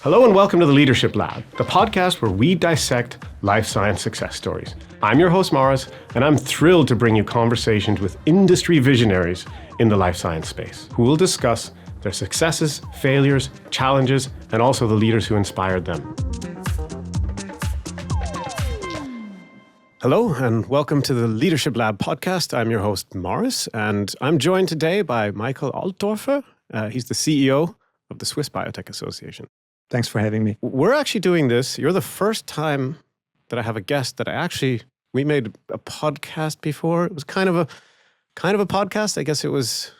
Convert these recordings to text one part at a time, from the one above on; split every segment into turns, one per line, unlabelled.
Hello and welcome to the Leadership Lab, the podcast where we dissect life science success stories. I'm your host, Maurice, and I'm thrilled to bring you conversations with industry visionaries in the life science space who will discuss their successes, failures, challenges, and also the leaders who inspired them. Hello and welcome to the Leadership Lab podcast. I'm your host, Maurice, and I'm joined today by Michael Altorfer. He's the CEO of the Swiss Biotech Association.
Thanks for having me.
We're actually doing this. You're the first time that I have a guest that we made a podcast before. It was kind of a podcast. I guess it was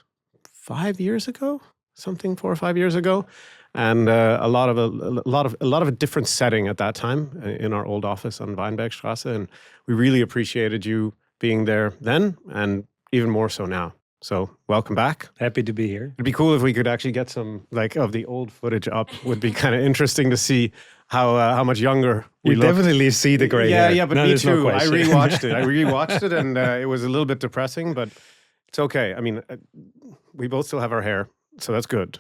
5 years ago, 4 or 5 years ago. And a lot of a different setting at that time in our old office on Weinbergstrasse. And we really appreciated you being there then and even more so now. So welcome back.
Happy to be here.
It'd be cool if we could actually get some of the old footage up. Would be kind of interesting to see how much younger we looked.
Definitely see the gray hair.
Yeah, but me too. I rewatched it and it was a little bit depressing, but it's okay. I mean, we both still have our hair, so that's good.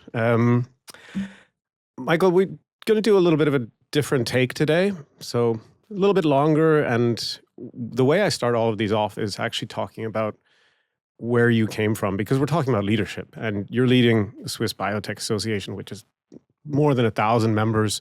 Michael, we're going to do a little bit of a different take today, so a little bit longer. And the way I start all of these off is actually talking about where you came from, because we're talking about leadership, and you're leading the Swiss Biotech Association, which is more than 1,000 members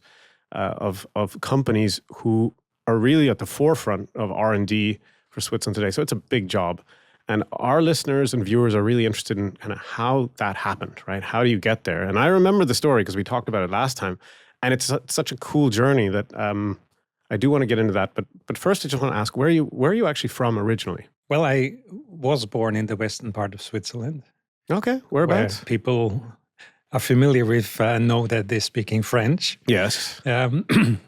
of companies who are really at the forefront of R&D for Switzerland today. So it's a big job. And our listeners and viewers are really interested in kind of how that happened, right? How do you get there? And I remember the story because we talked about it last time. And it's such a cool journey that I do want to get into that. But first, I just want to ask, where are you actually from originally?
Well, I was born in the western part of Switzerland.
Okay, whereabouts?
Where people are familiar with, know that they're speaking French.
Yes.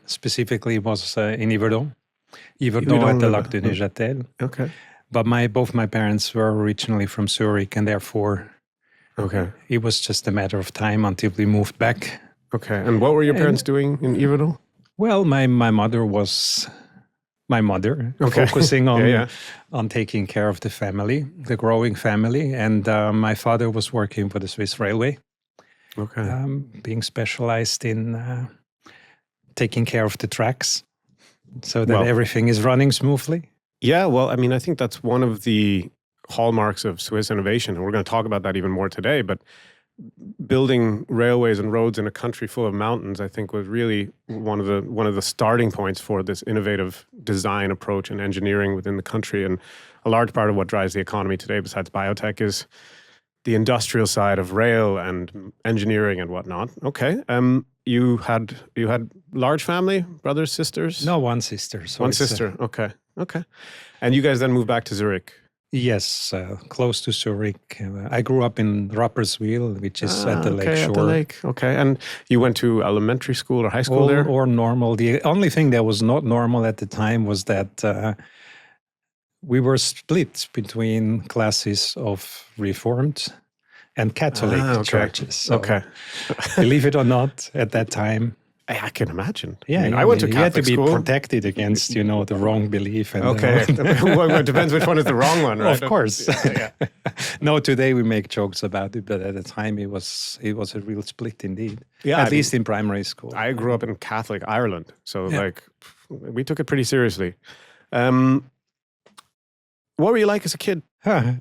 Specifically, it was in Yverdon at the Lac de Neuchâtel.
Okay.
But both my parents were originally from Zurich, and therefore it was just a matter of time until we moved back.
Okay, and what were your parents doing in Yverdon?
Well, my mother was my mother, focusing on taking care of the family, the growing family. And my father was working for the Swiss Railway, being specialized in taking care of the tracks so that everything is running smoothly.
Yeah, well, I mean, I think that's one of the hallmarks of Swiss innovation. And we're going to talk about that even more today. But building railways and roads in a country full of mountains, I think, was really one of the starting points for this innovative design approach and engineering within the country. And a large part of what drives the economy today, besides biotech, is the industrial side of rail and engineering and whatnot. Okay. You had large family, brothers, sisters?
No, one sister. So
one sister. Okay. And you guys then moved back to Zurich?
Yes, close to Zurich. I grew up in Rapperswil, which is at the lake shore.
At the lake. Okay. And you went to elementary school or high school there?
Or normal. The only thing that was not normal at the time was that we were split between classes of Reformed and Catholic churches. So, believe it or not, at that time,
I can imagine.
Yeah,
I went to Catholic
school. You had to
be
protected against, the wrong belief. And,
well, it depends which one is the wrong one, right?
Of course. No, today we make jokes about it, but at the time it was a real split indeed. Yeah, at least in primary school.
I grew up in Catholic Ireland, so we took it pretty seriously. What were you like as a kid?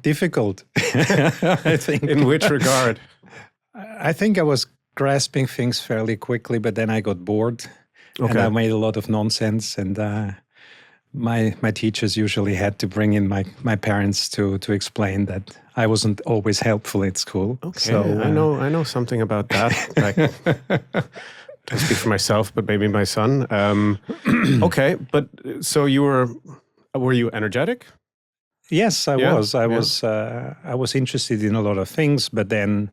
Difficult, I think.
In which regard?
I think I was grasping things fairly quickly, but then I got bored and I made a lot of nonsense. And my teachers usually had to bring in my parents to explain that I wasn't always helpful at school.
Okay, so I know something about that. Don't speak for myself, but maybe my son. Okay, but so were you energetic?
Yes, I was. I was interested in a lot of things, but then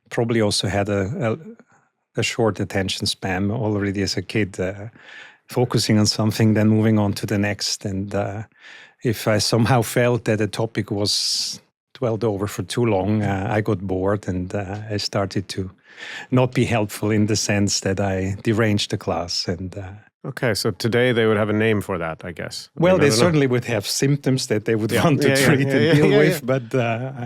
probably also had a short attention span already as a kid, focusing on something, then moving on to the next. And if I somehow felt that a topic was dwelled over for too long, I got bored and I started to not be helpful in the sense that I deranged the class. And
okay, so today they would have a name for that, I guess.
Well, they certainly would have symptoms that they would want to treat and deal with, but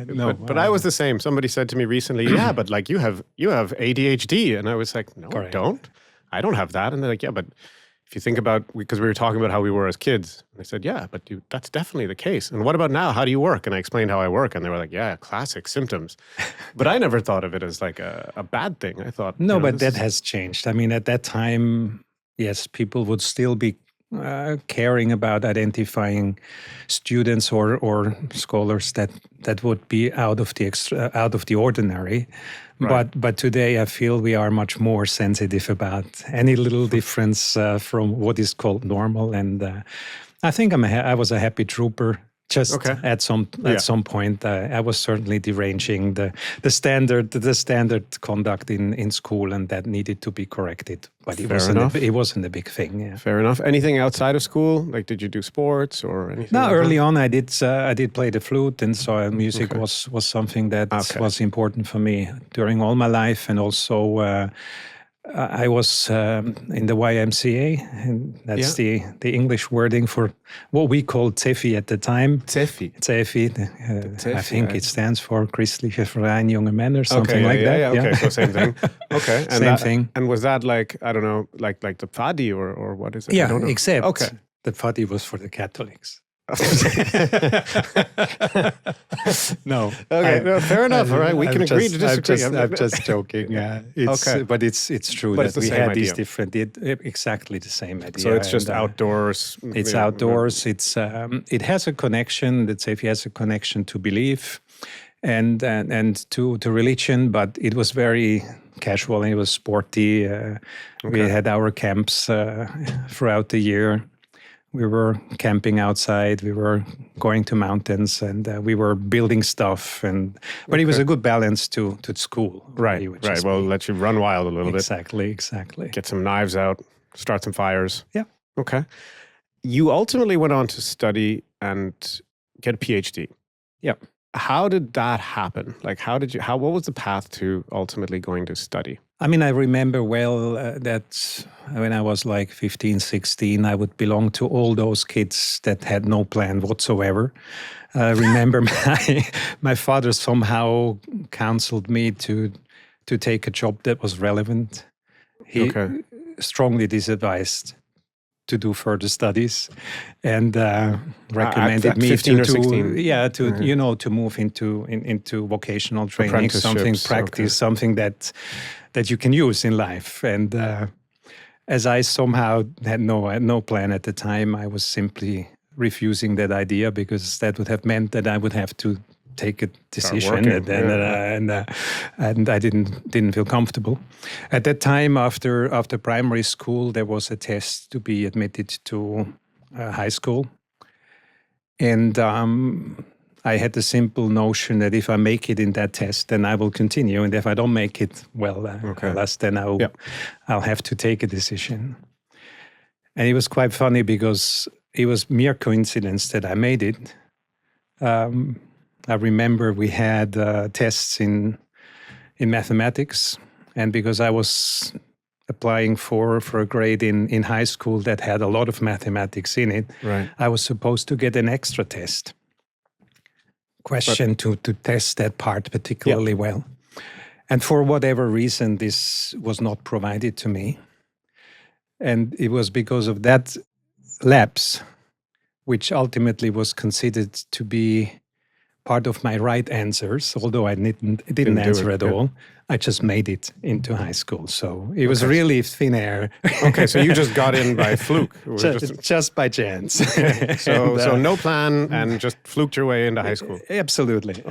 no.
But I was the same. Somebody said to me recently, but like you have ADHD, and I was like, no, I don't. I don't have that. And they're like, yeah, but if you think about, because we were talking about how we were as kids, and I said, yeah, but that's definitely the case. And what about now? How do you work? And I explained how I work, and they were like, yeah, classic symptoms. But I never thought of it as like a bad thing. I thought,
no, but that has changed. I mean, at that time, yes, people would still be caring about identifying students or scholars that would be out of the ordinary. Right. But today I feel we are much more sensitive about any little difference from what is called normal. And I think I was a happy trooper. Just at some point, I was certainly deranging the standard conduct in school, and that needed to be corrected. But it wasn't a big thing. Yeah.
Fair enough. Anything outside of school? Like, did you do sports or anything?
No,
like
early
that?
on I did play the flute, and so music was something that was important for me during all my life, and also. I was in the YMCA, and that's the English wording for what we called CEFI at the time.
CEFI.
I think it stands for Christliche Verein Junge Männer, something like that.
Yeah, okay, so same thing. Okay. And
same thing.
And was that like, I don't know, like the Pfadi or what is it?
Yeah, except the Pfadi was for the Catholics. No.
Okay. No, fair enough. All right. We can agree to disagree.
I'm just joking. Yeah. But it's true that we had these different. Exactly the same idea.
So it's just outdoors.
It's outdoors. It's it has a connection. Let's say if it has a connection to belief, and to religion, but it was very casual and it was sporty. We had our camps throughout the year. We were camping outside. We were going to mountains, and we were building stuff. But it was a good balance to school.
Right. Well, let you run wild a little bit.
Exactly.
Get some knives out. Start some fires.
Yeah.
Okay. You ultimately went on to study and get a PhD.
Yeah.
How did that happen? Like, what was the path to ultimately going to study?
I mean, I remember well that when I was like 15, 16, I would belong to all those kids that had no plan whatsoever. I remember my father somehow counseled me to take a job that was relevant. He strongly disadvised to do further studies, and recommended me to move into vocational training, something practice, something that you can use in life. And as I somehow had no plan at the time, I was simply refusing that idea, because that would have meant that I would have to take a decision, and I didn't feel comfortable. At that time, after primary school, there was a test to be admitted to high school, and I had the simple notion that if I make it in that test, then I will continue, and if I don't make it, well, alas, then I'll have to take a decision. And it was quite funny, because it was mere coincidence that I made it. I remember we had tests in mathematics, and because I was applying for a grade in high school that had a lot of mathematics in it, I was supposed to get an extra test question to test that part particularly well. And for whatever reason, this was not provided to me. And it was because of that lapse, which ultimately was considered to be part of my right answers, although I didn't answer at all. I just made it into high school. So it was really thin air.
Okay, so you just got in by fluke.
Just by chance.
Okay. So no plan, and just fluked your way into high school.
Absolutely.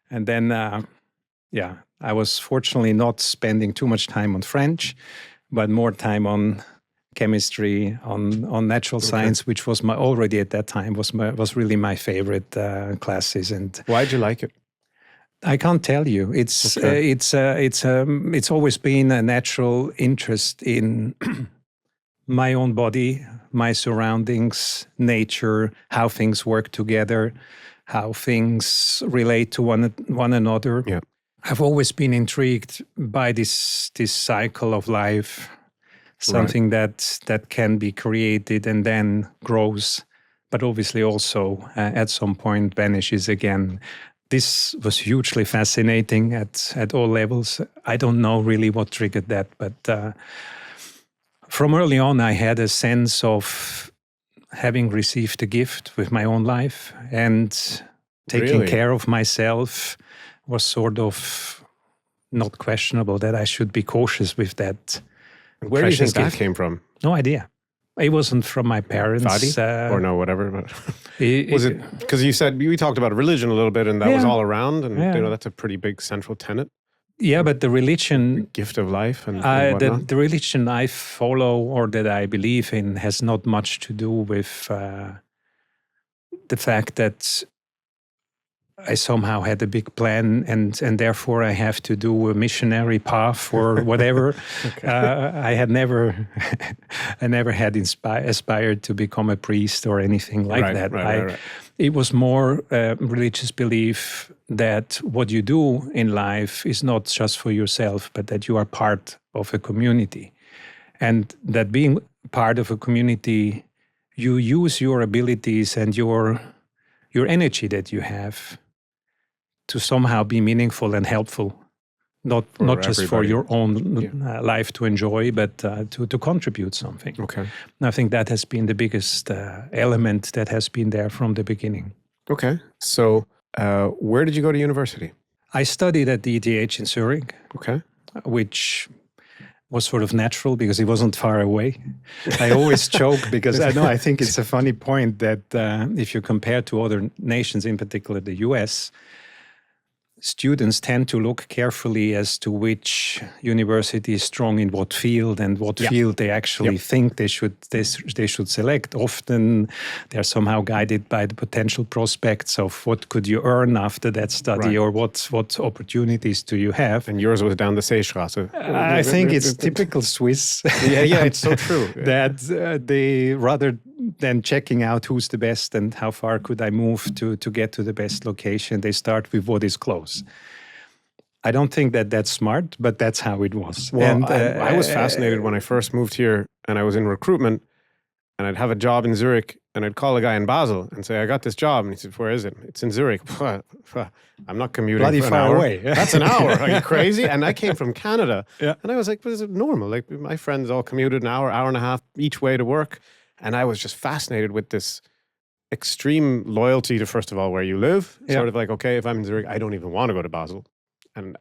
And then, I was fortunately not spending too much time on French, but more time on chemistry, on natural science, which was already at that time was really my favorite classes. And
why'd you like it?
I can't tell you. It's always been a natural interest in my own body, my surroundings, nature, how things work together, how things relate to one another.
Yeah.
I've always been intrigued by this cycle of life. Something that can be created and then grows, but obviously also at some point vanishes again. This was hugely fascinating at all levels. I don't know really what triggered that, but From early on, I had a sense of having received a gift with my own life, and taking care of myself was sort of not questionable, that I should be cautious with that.
Where do you think that came from?
No idea. It wasn't from my parents.
Or no, whatever. But was it because you said, we talked about religion a little bit, and that was all around, and that's a pretty big central tenet.
Yeah, but the religion...
The gift of life and whatnot.
The religion I follow or that I believe in has not much to do with the fact that I somehow had a big plan and therefore I have to do a missionary path or whatever. I never had aspired to become a priest or anything like that.
Right.
It was more religious belief that what you do in life is not just for yourself, but that you are part of a community. And that being part of a community, you use your abilities and your energy that you have to somehow be meaningful and helpful, not just for your own life to enjoy, but to contribute something.
Okay.
And I think that has been the biggest element that has been there from the beginning.
Okay. So where did you go to university?
I studied at the ETH in Zurich, which was sort of natural because it wasn't far away. I always joke because I think it's a funny point that if you compare to other nations, in particular the US, students tend to look carefully as to which university is strong in what field and what field they actually think they should select. Often they're somehow guided by the potential prospects of what could you earn after that study or what opportunities do you have.
And yours was down the Seestraße.
I think it's typical Swiss.
It's so true.
That they, rather than checking out who's the best and how far could I move to get to the best location, they start with what is close. I don't think that that's smart, but that's how it was.
Well, and I was fascinated when I first moved here and I was in recruitment, and I'd have a job in Zurich and I'd call a guy in Basel and say, I got this job. And he said, where is it? It's in Zurich. I'm not commuting
bloody
for an
far
hour.
Away.
That's an hour. Are you crazy? And I came from Canada.
Yeah.
And I was like, is it normal? Like my friends all commuted an hour and a half each way to work. And I was just fascinated with this extreme loyalty to, first of all, where you live. Sort of like, okay, if I'm in Zurich, I don't even want to go to Basel. And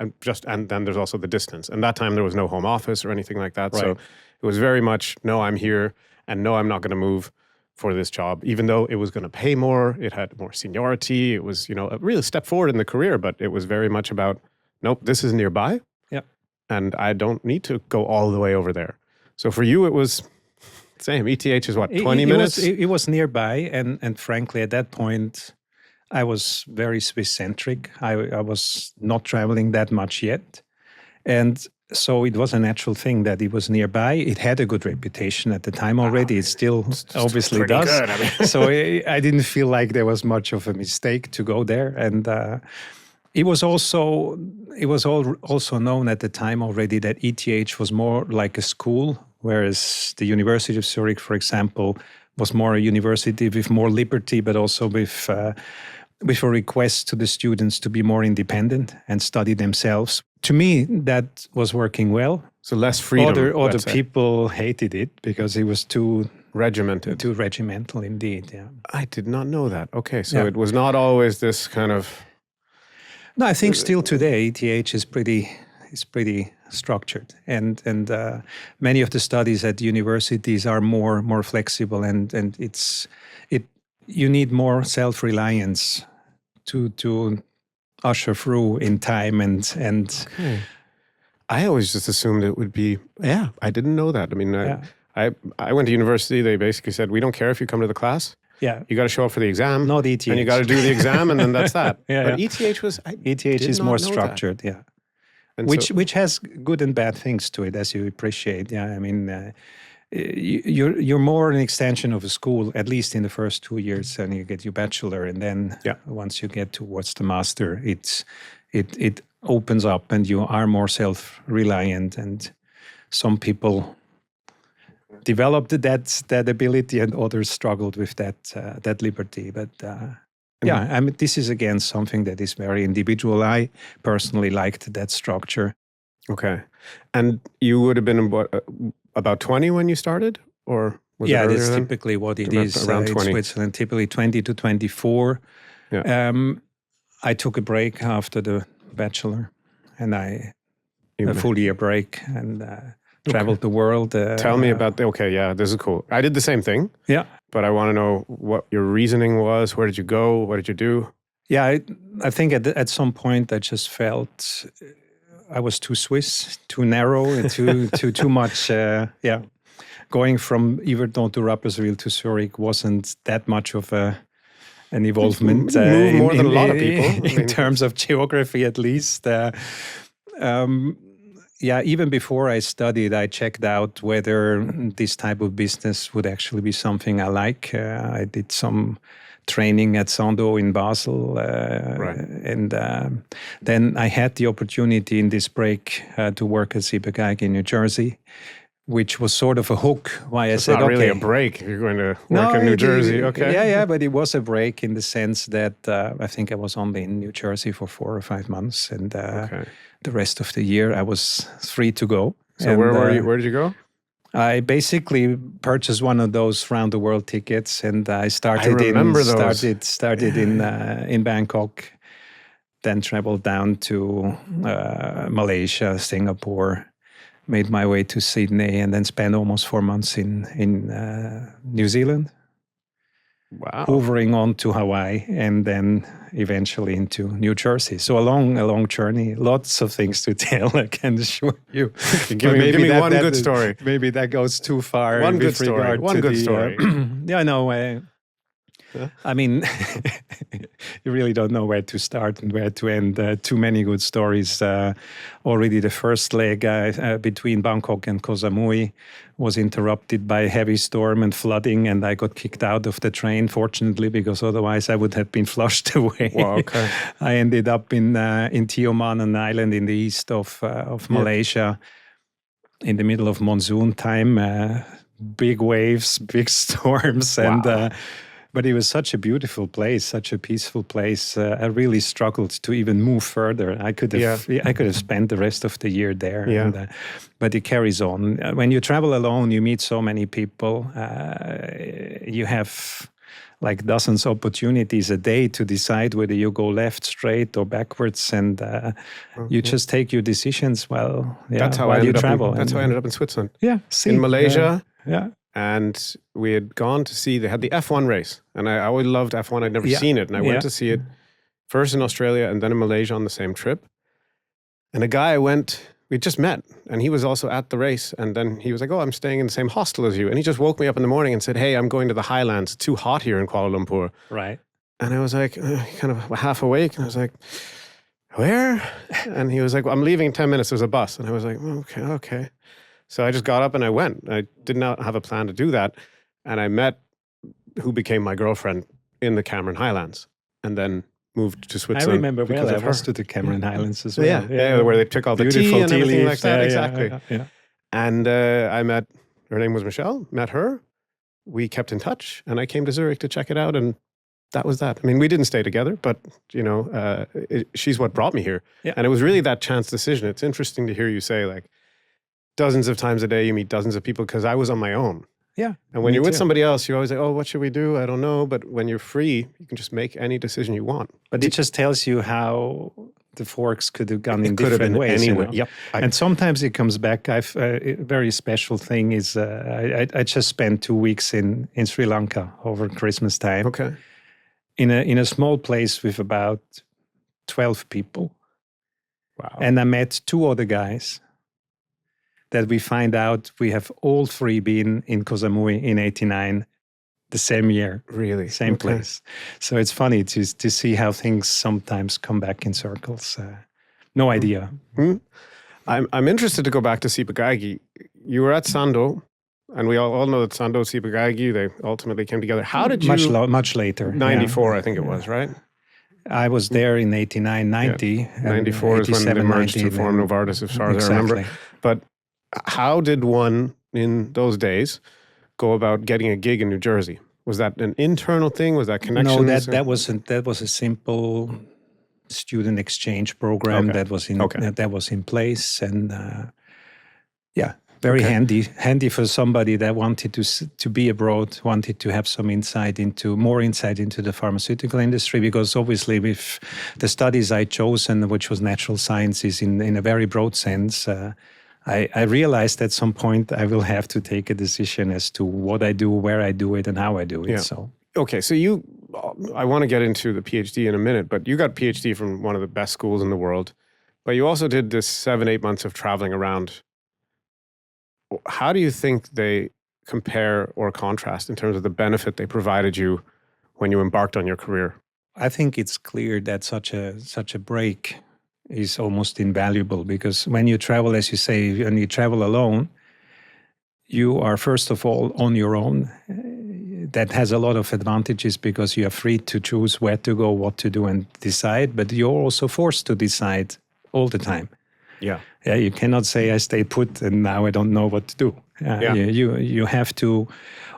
then there's also the distance. And that time there was no home office or anything like that. Right. So it was very much, no, I'm here, and no, I'm not going to move for this job, even though it was going to pay more, it had more seniority, it was, a real step forward in the career, but it was very much about, nope, this is nearby.
Yeah.
And I don't need to go all the way over there. So for you, it was same. ETH is what, 20 minutes?
It was nearby, and frankly, at that point, I was very Swiss-centric. I was not traveling that much yet. And so it was a natural thing that it was nearby. It had a good reputation at the time already. It still obviously does.
Good, I mean.
So I didn't feel like there was much of a mistake to go there. And it was also known at the time already that ETH was more like a school, whereas the University of Zurich, for example, was more a university with more liberty, but also with a request to the students to be more independent and study themselves. To me, that was working well.
So less freedom.
Other people hated it because it was too
regimented.
Too regimental, indeed. Yeah.
I did not know that. Okay, so it was not always this kind of.
No, I think still today ETH is pretty structured, and many of the studies at universities are more flexible, and you need more self-reliance to usher through in time and.
Okay. I always just assumed it would be. Yeah, I didn't know that. I mean, I went to university. They basically said, we don't care if you come to the class.
Yeah,
you got to show up for the exam.
Not ETH,
and you got to do the exam, and then that's that. But ETH was.
ETH is more structured. Yeah. And which has good and bad things to it, as you appreciate. Yeah, I mean, you're more an extension of a school, at least in the first 2 years, and you get your bachelor, and then once you get towards the master, it opens up, and you are more self-reliant. And some people developed that ability, and others struggled with that liberty. But I mean, this is again something that is very individual. I personally liked that structure.
Okay. And you would have been about 20 when you started, or was it earlier
that's
then?
typically what it is
Around
in
20.
Switzerland, typically 20 to 24.
Yeah.
I took a break after the bachelor, and a
You-
full year break, and traveled the world.
Tell me about this is cool. I did the same thing.
Yeah.
But I want to know what your reasoning was. Where did you go? What did you do?
Yeah, I think at some point I just felt I was too Swiss, too narrow, and too much. Going from Yverdon to Rapperswil to Zurich wasn't that much of an evolvement.
Move more than a lot of people.
In terms of geography, at least. Even before I studied, I checked out whether this type of business would actually be something I like. I did some training at Sandoz in Basel. And then I had the opportunity in this break to work at Ciba-Geigy in New Jersey, which was sort of a hook why I said,
it's not really a break. You're going to work in New Jersey, okay?
Yeah, but it was a break in the sense that I think I was only in New Jersey for 4 or 5 months, and the rest of the year I was free to go.
So where were you? Where did you go?
I basically purchased one of those round the world tickets, and I started in Bangkok, then traveled down to Malaysia, Singapore, made my way to Sydney, and then spent almost 4 months in New Zealand.
Wow.
Hovering on to Hawaii, and then eventually into New Jersey. So a long journey, lots of things to tell, I can assure you.
Give me one good story.
Maybe that goes too far.
One good story. One good story.
I mean, you really don't know where to start and where to end. Too many good stories. Already the first leg between Bangkok and Koh Samui was interrupted by a heavy storm and flooding, and I got kicked out of the train, fortunately, because otherwise I would have been flushed away.
Wow, okay.
I ended up in Tioman, an island in the east of Malaysia, in the middle of monsoon time. Big waves, big storms, and but it was such a beautiful place, such a peaceful place. I really struggled to even move further. I could have spent the rest of the year there.
Yeah.
But it carries on. When you travel alone, you meet so many people. You have like dozens of opportunities a day to decide whether you go left, straight, or backwards, and you just take your decisions while you travel.
That's how I ended up in Switzerland.
Yeah,
in Malaysia.
Yeah.
And we had gone to see, they had the F1 race. And I always loved F1. I'd never seen it. And I went to see it first in Australia and then in Malaysia on the same trip. And a guy we just met. And he was also at the race. And then he was like, I'm staying in the same hostel as you. And he just woke me up in the morning and said, hey, I'm going to the Highlands. It's too hot here in Kuala Lumpur.
Right.
And I was like, kind of half awake. And I was like, where? And he was like, I'm leaving in 10 minutes. There's a bus. And I was like, okay. So I just got up and I went. I did not have a plan to do that. And I met who became my girlfriend in the Cameron Highlands and then moved to Switzerland.
I remember well, I was to the Cameron Highlands as well.
Yeah, where they pick all the tea and everything like that. Exactly.
Yeah.
And I met, her name was Michelle, met her. We kept in touch and I came to Zurich to check it out. And that was that. I mean, we didn't stay together, but, she's what brought me here. Yeah. And it was really that chance decision. It's interesting to hear you say, like, dozens of times a day, you meet dozens of people, because I was on my own.
Yeah.
And when you're with somebody else, you're always like, what should we do? I don't know. But when you're free, you can just make any decision you want.
But it just tells you how the forks could have gone in different ways.
Anyway. Yep.
And sometimes it comes back. A very special thing is I just spent 2 weeks in Sri Lanka over Christmas time.
Okay.
In a small place with about 12 people.
Wow.
And I met 2 other guys that we find out we have all 3 been in Koh Samui in 89, the same year.
Really?
Same place. So it's funny to see how things sometimes come back in circles. No idea.
Mm-hmm. I'm interested to go back to Ciba-Geigy. You were at Sandoz, and we all know that Sandoz, Ciba-Geigy, they ultimately came together. How did you...
Much later.
94, I think it was, right?
I was there in 89, 90.
Yeah. 94 is when they merged to form Novartis, as far as I remember. But how did one in those days go about getting a gig in New Jersey? Was that an internal thing? Was that connections?
No, that was a simple student exchange program that was in place, and Very handy for somebody that wanted to be abroad, wanted to have some more insight into the pharmaceutical industry, because obviously with the studies I chosen, which was natural sciences in a very broad sense, I realized at some point I will have to take a decision as to what I do, where I do it, and how I do it.
Yeah.
So
okay, so I want to get into the PhD in a minute, but you got a PhD from one of the best schools in the world, but you also did this 7-8 months of traveling around. How do you think they compare or contrast in terms of the benefit they provided you when you embarked on your career?
I think it's clear that such a break is almost invaluable, because when you travel, as you say, when you travel alone, you are first of all on your own. That has a lot of advantages because you are free to choose where to go, what to do, and decide, but you're also forced to decide all the time.
Yeah.
Yeah, you cannot say I stay put and now I don't know what to do. You have to,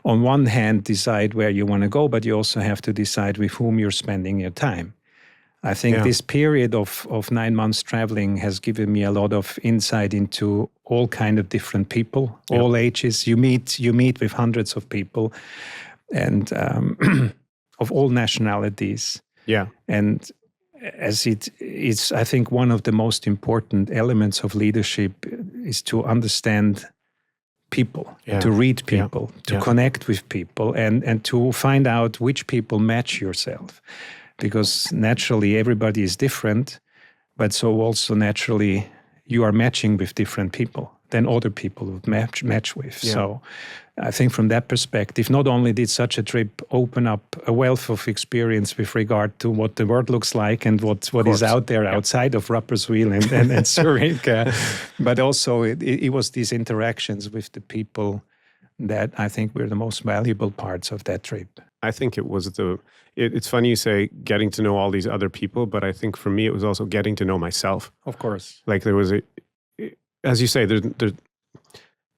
on one hand, decide where you want to go, but you also have to decide with whom you're spending your time. I think this period of 9 months traveling has given me a lot of insight into all kind of different people, all ages. You meet with hundreds of people, and of all nationalities. Yeah, and as it's, I think one of the most important elements of leadership is to understand people, to read people, to connect with people, and to find out which people match yourself. Because naturally everybody is different, but so also naturally you are matching with different people than other people would match with. Yeah. So I think from that perspective, not only did such a trip open up a wealth of experience with regard to what the world looks like and what is out there outside of Rapperswil and Zurich, but also it was these interactions with the people that I think were the most valuable parts of that trip.
I think it was it's funny you say getting to know all these other people, but I think for me it was also getting to know myself.
Of course.
Like there was as you say,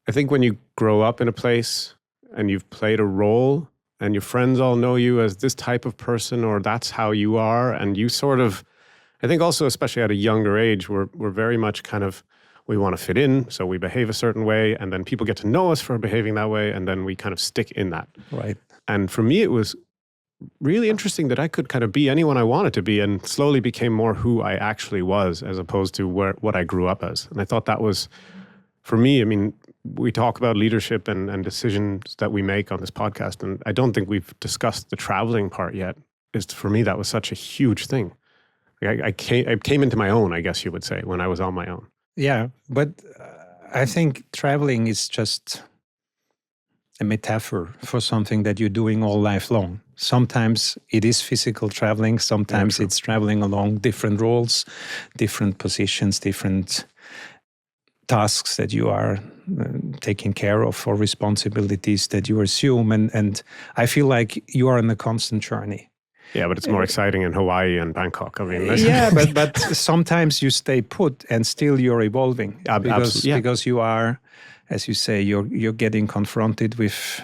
I think when you grow up in a place and you've played a role and your friends all know you as this type of person or that's how you are, and you sort of, I think also especially at a younger age, we're very much kind of, we want to fit in, so we behave a certain way, and then people get to know us for behaving that way, and then we kind of stick in that.
Right.
And for me, it was really interesting that I could kind of be anyone I wanted to be, and slowly became more who I actually was, as opposed to what I grew up as. And I thought that was, for me, I mean, we talk about leadership and decisions that we make on this podcast, and I don't think we've discussed the traveling part yet. For me, that was such a huge thing. I came into my own, I guess you would say, when I was on my own.
Yeah, but I think traveling is just a metaphor for something that you're doing all life long. Sometimes it is physical traveling, sometimes it's traveling along different roles, different positions, different tasks that you are taking care of, or responsibilities that you assume. And I feel like you are on a constant journey.
Yeah, but it's more exciting in Hawaii and Bangkok. I mean,
yeah, but sometimes you stay put and still you're evolving because you are, as you say, you're getting confronted with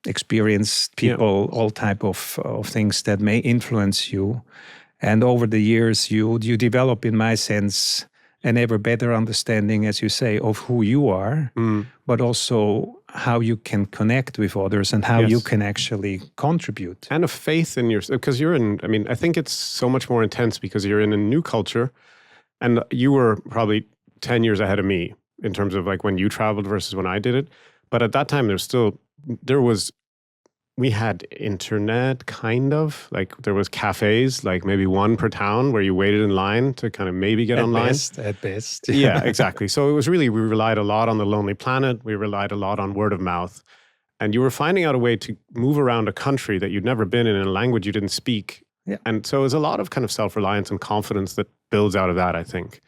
experienced people, all type of things that may influence you, and over the years you develop, in my sense, an ever better understanding, as you say, of who you are, but also how you can connect with others and how you can actually contribute.
And a faith in yourself, because I think it's so much more intense because you're in a new culture, and you were probably 10 years ahead of me in terms of like when you traveled versus when I did it. But at that time, we had internet, kind of, like there was cafes, like maybe one per town where you waited in line to kind of maybe get online.
At best.
Yeah, exactly. So it was really, we relied a lot on the Lonely Planet. We relied a lot on word of mouth. And you were finding out a way to move around a country that you'd never been in a language you didn't speak. Yeah. And so it was a lot of kind of self-reliance and confidence that builds out of that, I think.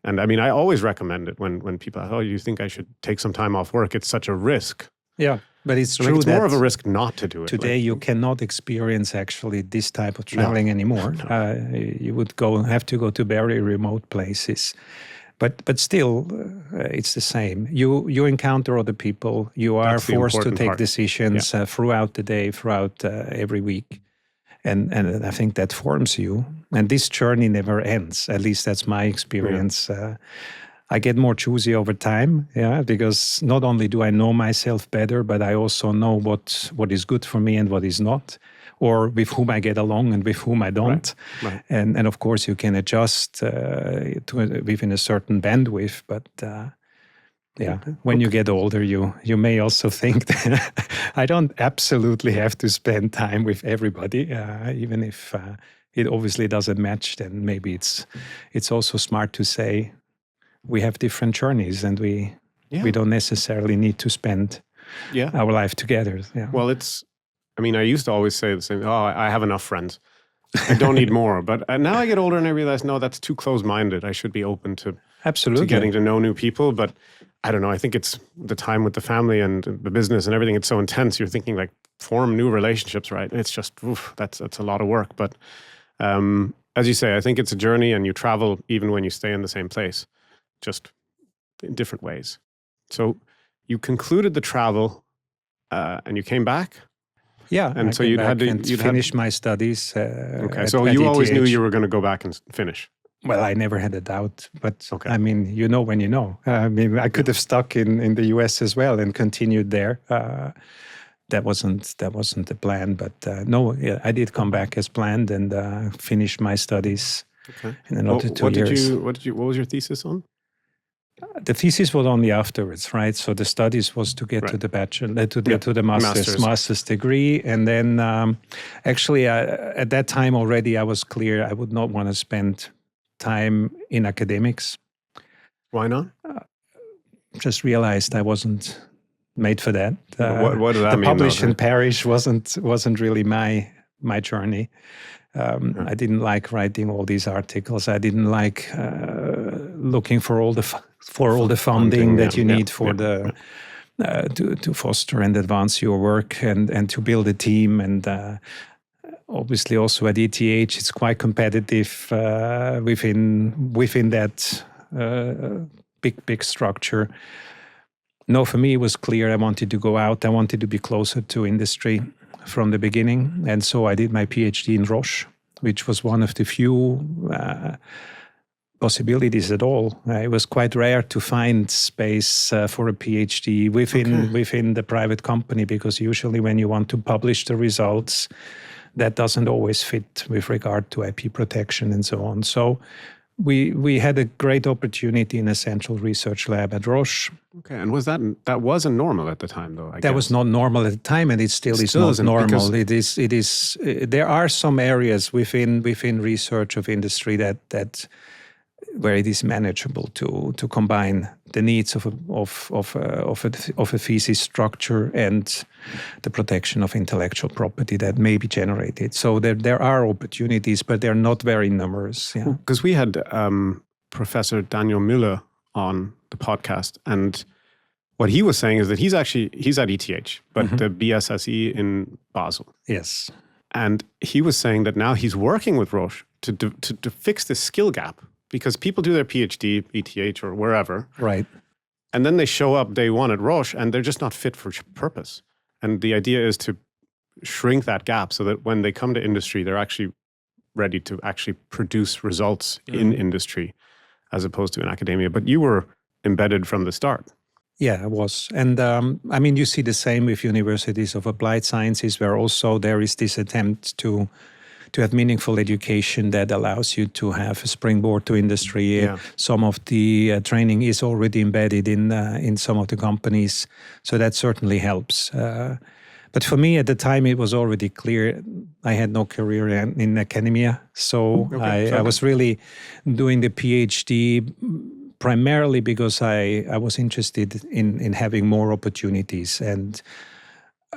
And I mean, I always recommend it when people, you think I should take some time off work? It's such a risk.
Yeah. But it's true
it's more of a risk not to do it.
Today, you cannot experience actually this type of traveling anymore. No. You would have to go to very remote places. But still, it's the same. You encounter other people. You are forced to take decisions throughout the day, throughout every week. And I think that forms you. And this journey never ends. At least that's my experience. I get more choosy over time, because not only do I know myself better, but I also know what is good for me and what is not, or with whom I get along and with whom I don't.
Right.
And of course, you can adjust within a certain bandwidth, but when you get older, you may also think that I don't absolutely have to spend time with everybody, even if it obviously doesn't match. Then maybe it's also smart to say we have different journeys, and we don't necessarily need to spend our life together. Yeah.
Well, I used to always say the same. Oh, I have enough friends. I don't need more. But now I get older and I realize, no, that's too close-minded. I should be open to getting to know new people. But I don't know. I think it's the time with the family and the business and everything. It's so intense. You're thinking like form new relationships, right? It's just, that's a lot of work. But as you say, I think it's a journey, and you travel even when you stay in the same place, just in different ways. So you concluded the travel and you came back?
Yeah.
And so you'd
finish my studies.
Okay. So you always knew you were going to go back and finish?
Well, I never had a doubt, but
okay.
I mean, you know when you know. I could have stuck in the US as well and continued there. That wasn't the plan, but I did come back as planned and finish my studies in another 2 years.
What was your thesis on?
The thesis was only afterwards, right? So the studies was to get to the bachelor, to the master's degree, and then actually at that time already I was clear I would not want to spend time in academics.
Why not?
Just realized I wasn't made for that.
What does that mean?
The publish and perish wasn't really my journey. I didn't like writing all these articles. I didn't like looking for all the funding that you need for to foster and advance your work and to build a team. And obviously also at ETH, it's quite competitive within that big structure. No, for me, it was clear I wanted to go out. I wanted to be closer to industry from the beginning. And so I did my PhD in Roche, which was one of the few possibilities at all. It was quite rare to find space for a PhD within the private company, because usually when you want to publish the results, that doesn't always fit with regard to IP protection and so on. So we had a great opportunity in a central research lab at Roche.
Okay, and that wasn't normal at the time, though?
That was not normal at the time, and it still is not normal. It is. There are some areas within research of industry that where it is manageable to combine the needs of a thesis structure and the protection of intellectual property that may be generated. So there are opportunities, but they're not very numerous.
Because we had Professor Daniel Müller on the podcast, and what he was saying is that he's at ETH, but the BSSE in Basel.
Yes.
And he was saying that now he's working with Roche to fix this skill gap, because people do their PhD, ETH or wherever.
Right.
And then they show up day one at Roche and they're just not fit for purpose. And the idea is to shrink that gap so that when they come to industry, they're actually ready to actually produce results in industry as opposed to in academia. But you were embedded from the start.
Yeah, I was. And you see the same with universities of applied sciences, where also there is this attempt to have meaningful education that allows you to have a springboard to industry. Yeah. Some of the training is already embedded in some of the companies, so that certainly helps. But for me at the time, it was already clear I had no career in academia, so I was really doing the PhD primarily because I was interested in having more opportunities. And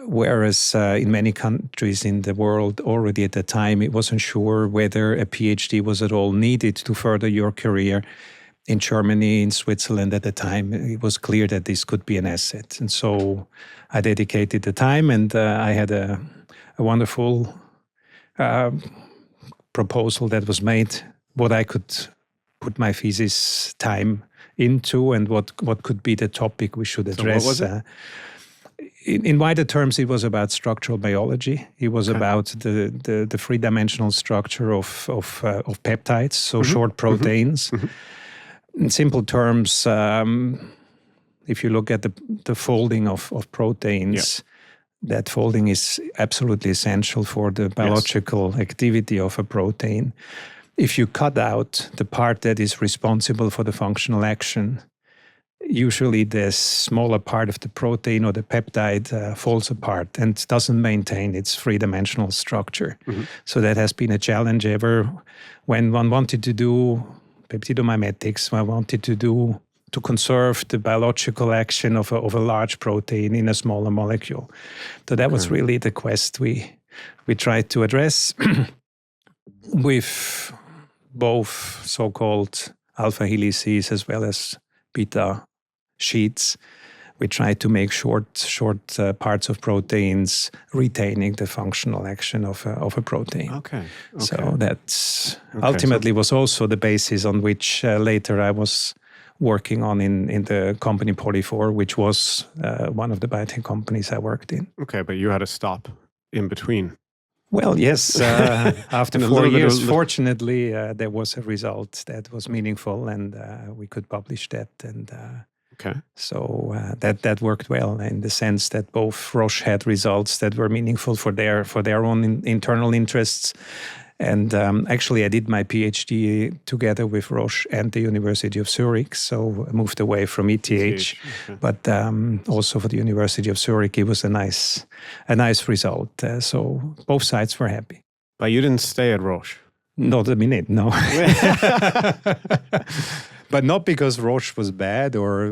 whereas in many countries in the world already at the time, it wasn't sure whether a PhD was at all needed to further your career. In Germany, in Switzerland at the time, it was clear that this could be an asset. And so I dedicated the time, and I had a wonderful proposal that was made, what I could put my thesis time into and what could be the topic we should address.
So what was it?
In wider terms, it was about structural biology. It was about the three-dimensional structure of peptides, so short proteins. In simple terms, if you look at the folding of proteins, that folding is absolutely essential for the biological activity of a protein. If you cut out the part that is responsible for the functional action, usually the smaller part of the protein or the peptide falls apart and doesn't maintain its three-dimensional structure. So that has been a challenge ever when one wanted to do peptidomimetics, one wanted to conserve the biological action of a large protein in a smaller molecule. So that was really the quest we tried to address with both so-called alpha helices as well as beta sheets. We tried to make short parts of proteins retaining the functional action of a protein.
Okay.
So that ultimately was also the basis on which later I was working on in the company Polyphore, which was one of the biotech companies I worked in.
Okay, but you had to stop in between.
Well, yes. After 4 years, fortunately, there was a result that was meaningful, and we could publish that. And so that worked well in the sense that both Roche had results that were meaningful for their own internal interests. And actually, I did my PhD together with Roche and the University of Zurich, so I moved away from ETH. But also for the University of Zurich, it was a nice result. So both sides were happy.
But you didn't stay at Roche?
Not a minute, no. But not because Roche was bad, or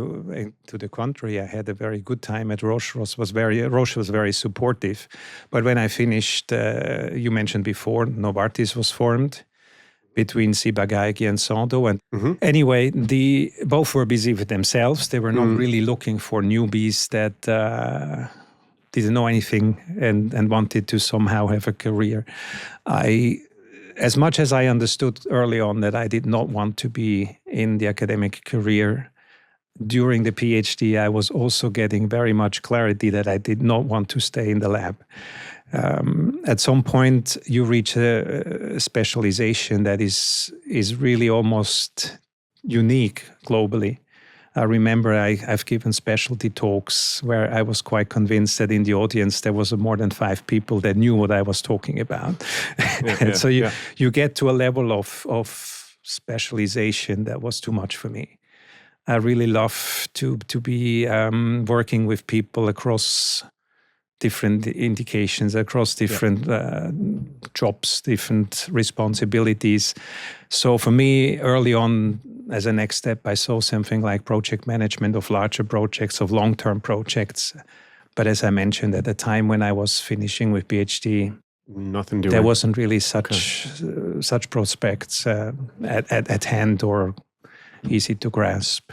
to the contrary, I had a very good time at Roche. Roche was very supportive. But when I finished, you mentioned before, Novartis was formed between Ciba-Geigy and Sandoz. And anyway, both were busy with themselves. They were not really looking for newbies that didn't know anything and wanted to somehow have a career. As much as I understood early on that I did not want to be in the academic career, during the PhD, I was also getting very much clarity that I did not want to stay in the lab. At some point, you reach a specialization that is really almost unique globally. I remember I've given specialty talks where I was quite convinced that in the audience there was more than 5 people that knew what I was talking about. So you get to a level of specialization that was too much for me. I really love to be working with people across different indications, across different jobs, different responsibilities. So for me, early on, as a next step, I saw something like project management of larger projects, of long-term projects. But as I mentioned, at the time when I was finishing with PhD, there wasn't really such prospects at hand or easy to grasp.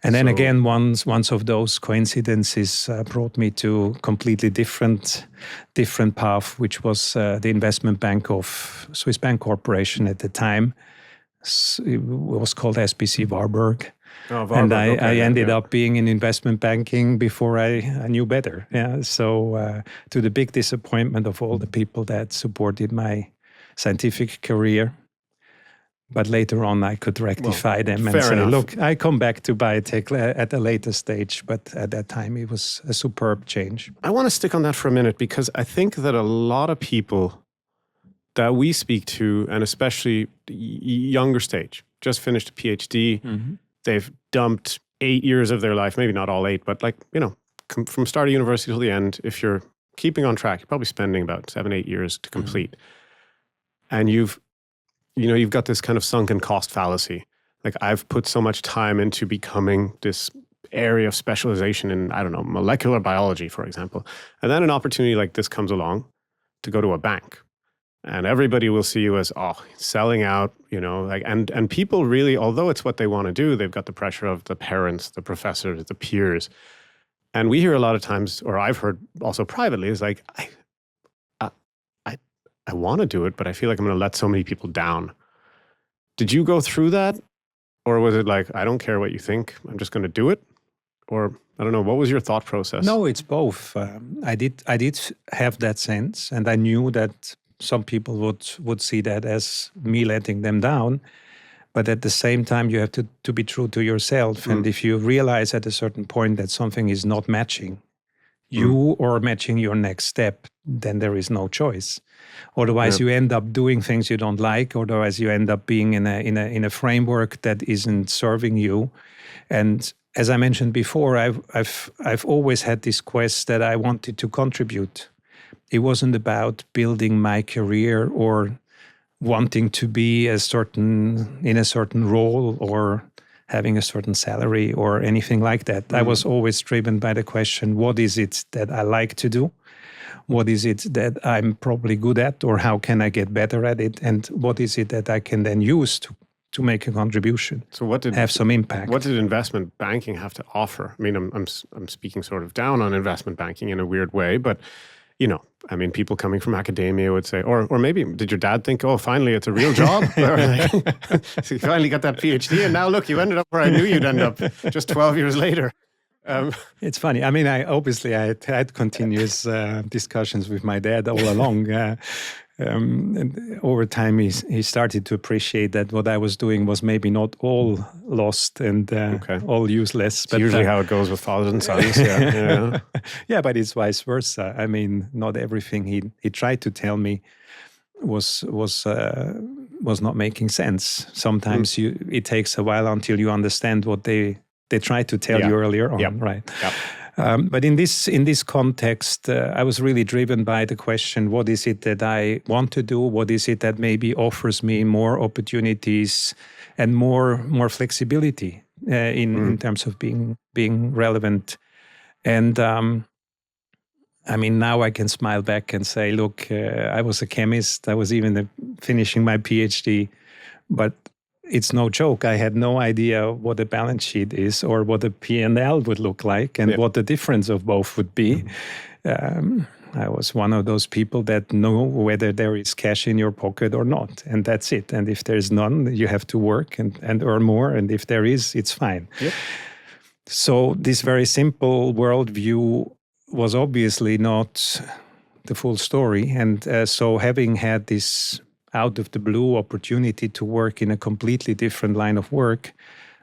And then again, once of those coincidences brought me to completely different path, which was the investment bank of Swiss Bank Corporation at the time. It was called SBC Warburg. And I ended up being in investment banking before I knew better. So to the big disappointment of all the people that supported my scientific career. But later on, I could rectify them and say, look, I come back to biotech at a later stage. But at that time, it was a superb change.
I want to stick on that for a minute because I think that a lot of people that we speak to, and especially younger stage, just finished a PhD, they've dumped 8 years of their life, maybe not all 8, but from start of university till the end, if you're keeping on track, you're probably spending about 7-8 years to complete. And you've got this kind of sunken cost fallacy. Like, I've put so much time into becoming this area of specialization in, I don't know, molecular biology, for example. And then an opportunity like this comes along to go to a bank. And everybody will see you as, selling out, and people really, although it's what they want to do, they've got the pressure of the parents, the professors, the peers. And we hear a lot of times, or I've heard also privately, is like, I want to do it, but I feel like I'm going to let so many people down. Did you go through that? Or was it like, I don't care what you think, I'm just going to do it? Or, I don't know, what was your thought process?
No, it's both. I did have that sense, and I knew that some people would see that as me letting them down. But at the same time, you have to be true to yourself. And if you realize at a certain point that something is not matching you or matching your next step, then there is no choice. Otherwise, you end up doing things you don't like. Otherwise, you end up being in a framework that isn't serving you. And as I mentioned before, I've always had this quest that I wanted to contribute. It wasn't about building my career or wanting to be in a certain role or having a certain salary or anything like that. I was always driven by the question, what is it that I like to do? What is it that I'm probably good at, or how can I get better at it? And what is it that I can then use to make a contribution, have some impact?
What did investment banking have to offer? I mean, I'm speaking sort of down on investment banking in a weird way, but I mean, people coming from academia would say, or maybe did your dad think, oh, finally it's a real job? So you finally got that PhD, and now look, you ended up where I knew you'd end up just 12 years later.
It's funny. I mean, I had continuous discussions with my dad all along. And over time, he started to appreciate that what I was doing was maybe not all lost and all useless.
It's usually how it goes with fathers and sons. Yeah.
Yeah, but it's vice versa. I mean, not everything he tried to tell me was not making sense. Sometimes it takes a while until you understand what they tried to tell you earlier on, right? Yep. But in this context, I was really driven by the question, what is it that I want to do? What is it that maybe offers me more opportunities and more flexibility in terms of being relevant? And I mean, now I can smile back and say, look, I was a chemist. I was even finishing my PhD, but it's no joke. I had no idea what a balance sheet is or what a P&L would look like and what the difference of both would be. I was one of those people that know whether there is cash in your pocket or not, and that's it. And if there's none, you have to work and earn more. And if there is, it's fine. Yep. So this very simple worldview was obviously not the full story. And so having had this out of the blue opportunity to work in a completely different line of work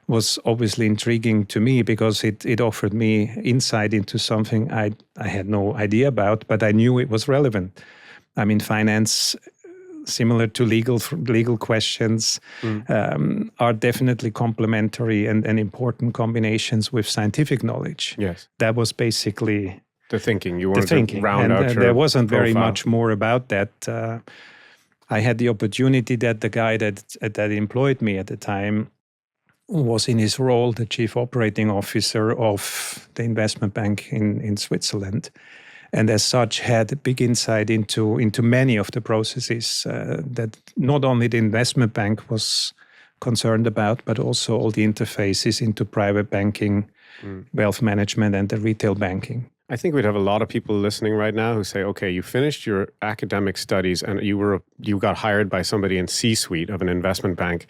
was obviously intriguing to me because it offered me insight into something I had no idea about, but I knew it was relevant. I mean, finance, similar to legal questions, are definitely complementary and important combinations with scientific knowledge. Yes, that was basically
the thinking. You wanted to round out your
there wasn't
profile.
Very much more about that. I had the opportunity that the guy that employed me at the time was in his role the chief operating officer of the investment bank in Switzerland, and as such had a big insight into many of the processes that not only the investment bank was concerned about, but also all the interfaces into private banking, wealth management, and the retail banking.
I think we'd have a lot of people listening right now who say, okay, you finished your academic studies and you got hired by somebody in C-suite of an investment bank.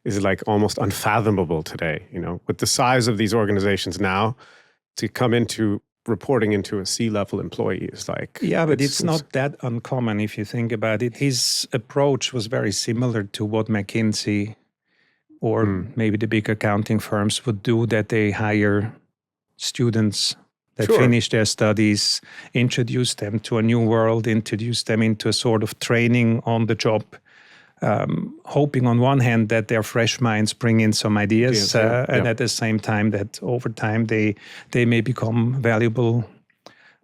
Is like almost unfathomable today, with the size of these organizations now, to come into reporting into a C-level employee is like...
Yeah, but it's not that uncommon if you think about it. His approach was very similar to what McKinsey or maybe the big accounting firms would do, that they hire students that finish their studies, introduce them to a new world, introduce them into a sort of training on the job, hoping on one hand that their fresh minds bring in some ideas, and at the same time that over time they may become valuable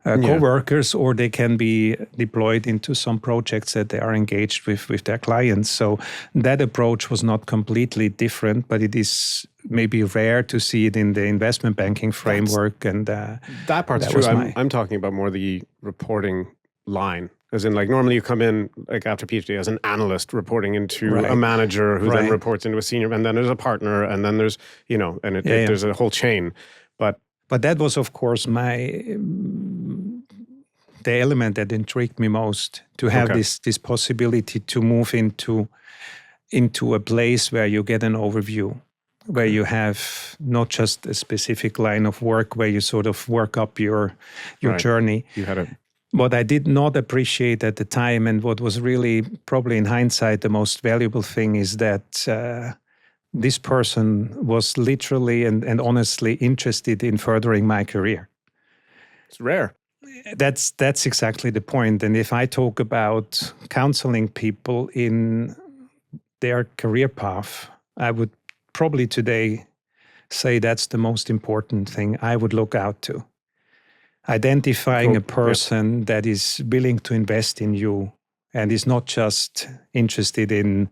co-workers, or they can be deployed into some projects that they are engaged with their clients. So that approach was not completely different, but it is maybe rare to see it in the investment banking framework.
That part's true. I'm talking about more the reporting line. As in, like, normally you come in, like, after PhD as an analyst reporting into a manager who then reports into a senior, and then there's a partner, and then there's, there's a whole chain.
But that was, of course, the element that intrigued me most, to have this possibility to move into a place where you get an overview, where you have not just a specific line of work, where you sort of work up your journey. What I did not appreciate at the time, and what was really probably in hindsight the most valuable thing, is that this person was literally and honestly interested in furthering my career.
It's rare.
That's exactly the point. And if I talk about counseling people in their career path, I would probably today say that's the most important thing I would look out to. Identifying a person that is willing to invest in you and is not just interested in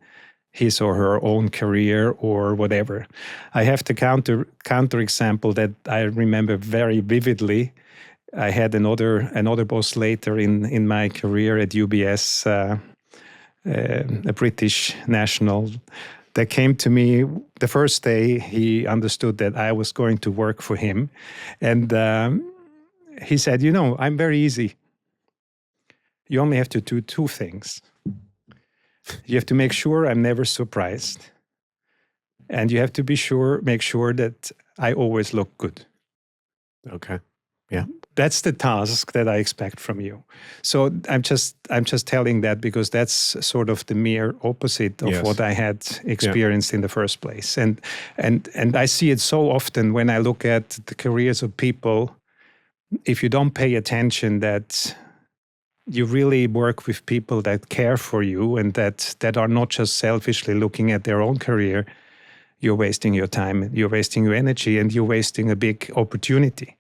his or her own career or whatever. I have the counter example that I remember very vividly. I had another boss later in my career at UBS, a British national, that came to me the first day. He understood that I was going to work for him, and he said, I'm very easy. You only have to do two things. You have to make sure I'm never surprised, and you have to make sure that I always look good.
Okay. Yeah.
That's the task that I expect from you. So I'm just telling that because that's sort of the mere opposite of what I had experienced in the first place. And I see it so often when I look at the careers of people. If you don't pay attention that you really work with people that care for you and that are not just selfishly looking at their own career, you're wasting your time, you're wasting your energy, and you're wasting a big opportunity.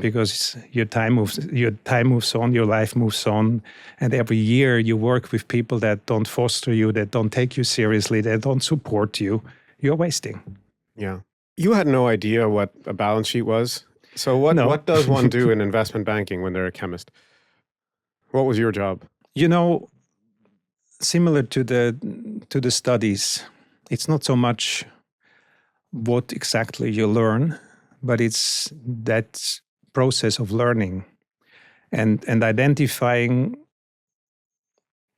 Because your time moves on, your life moves on, and every year you work with people that don't foster you, that don't take you seriously, that don't support you. You're wasting.
Yeah. You had no idea what a balance sheet was. So what does one do in investment banking when they're a chemist? What was your job?
Similar to the studies, it's not so much what exactly you learn, but it's that process of learning and identifying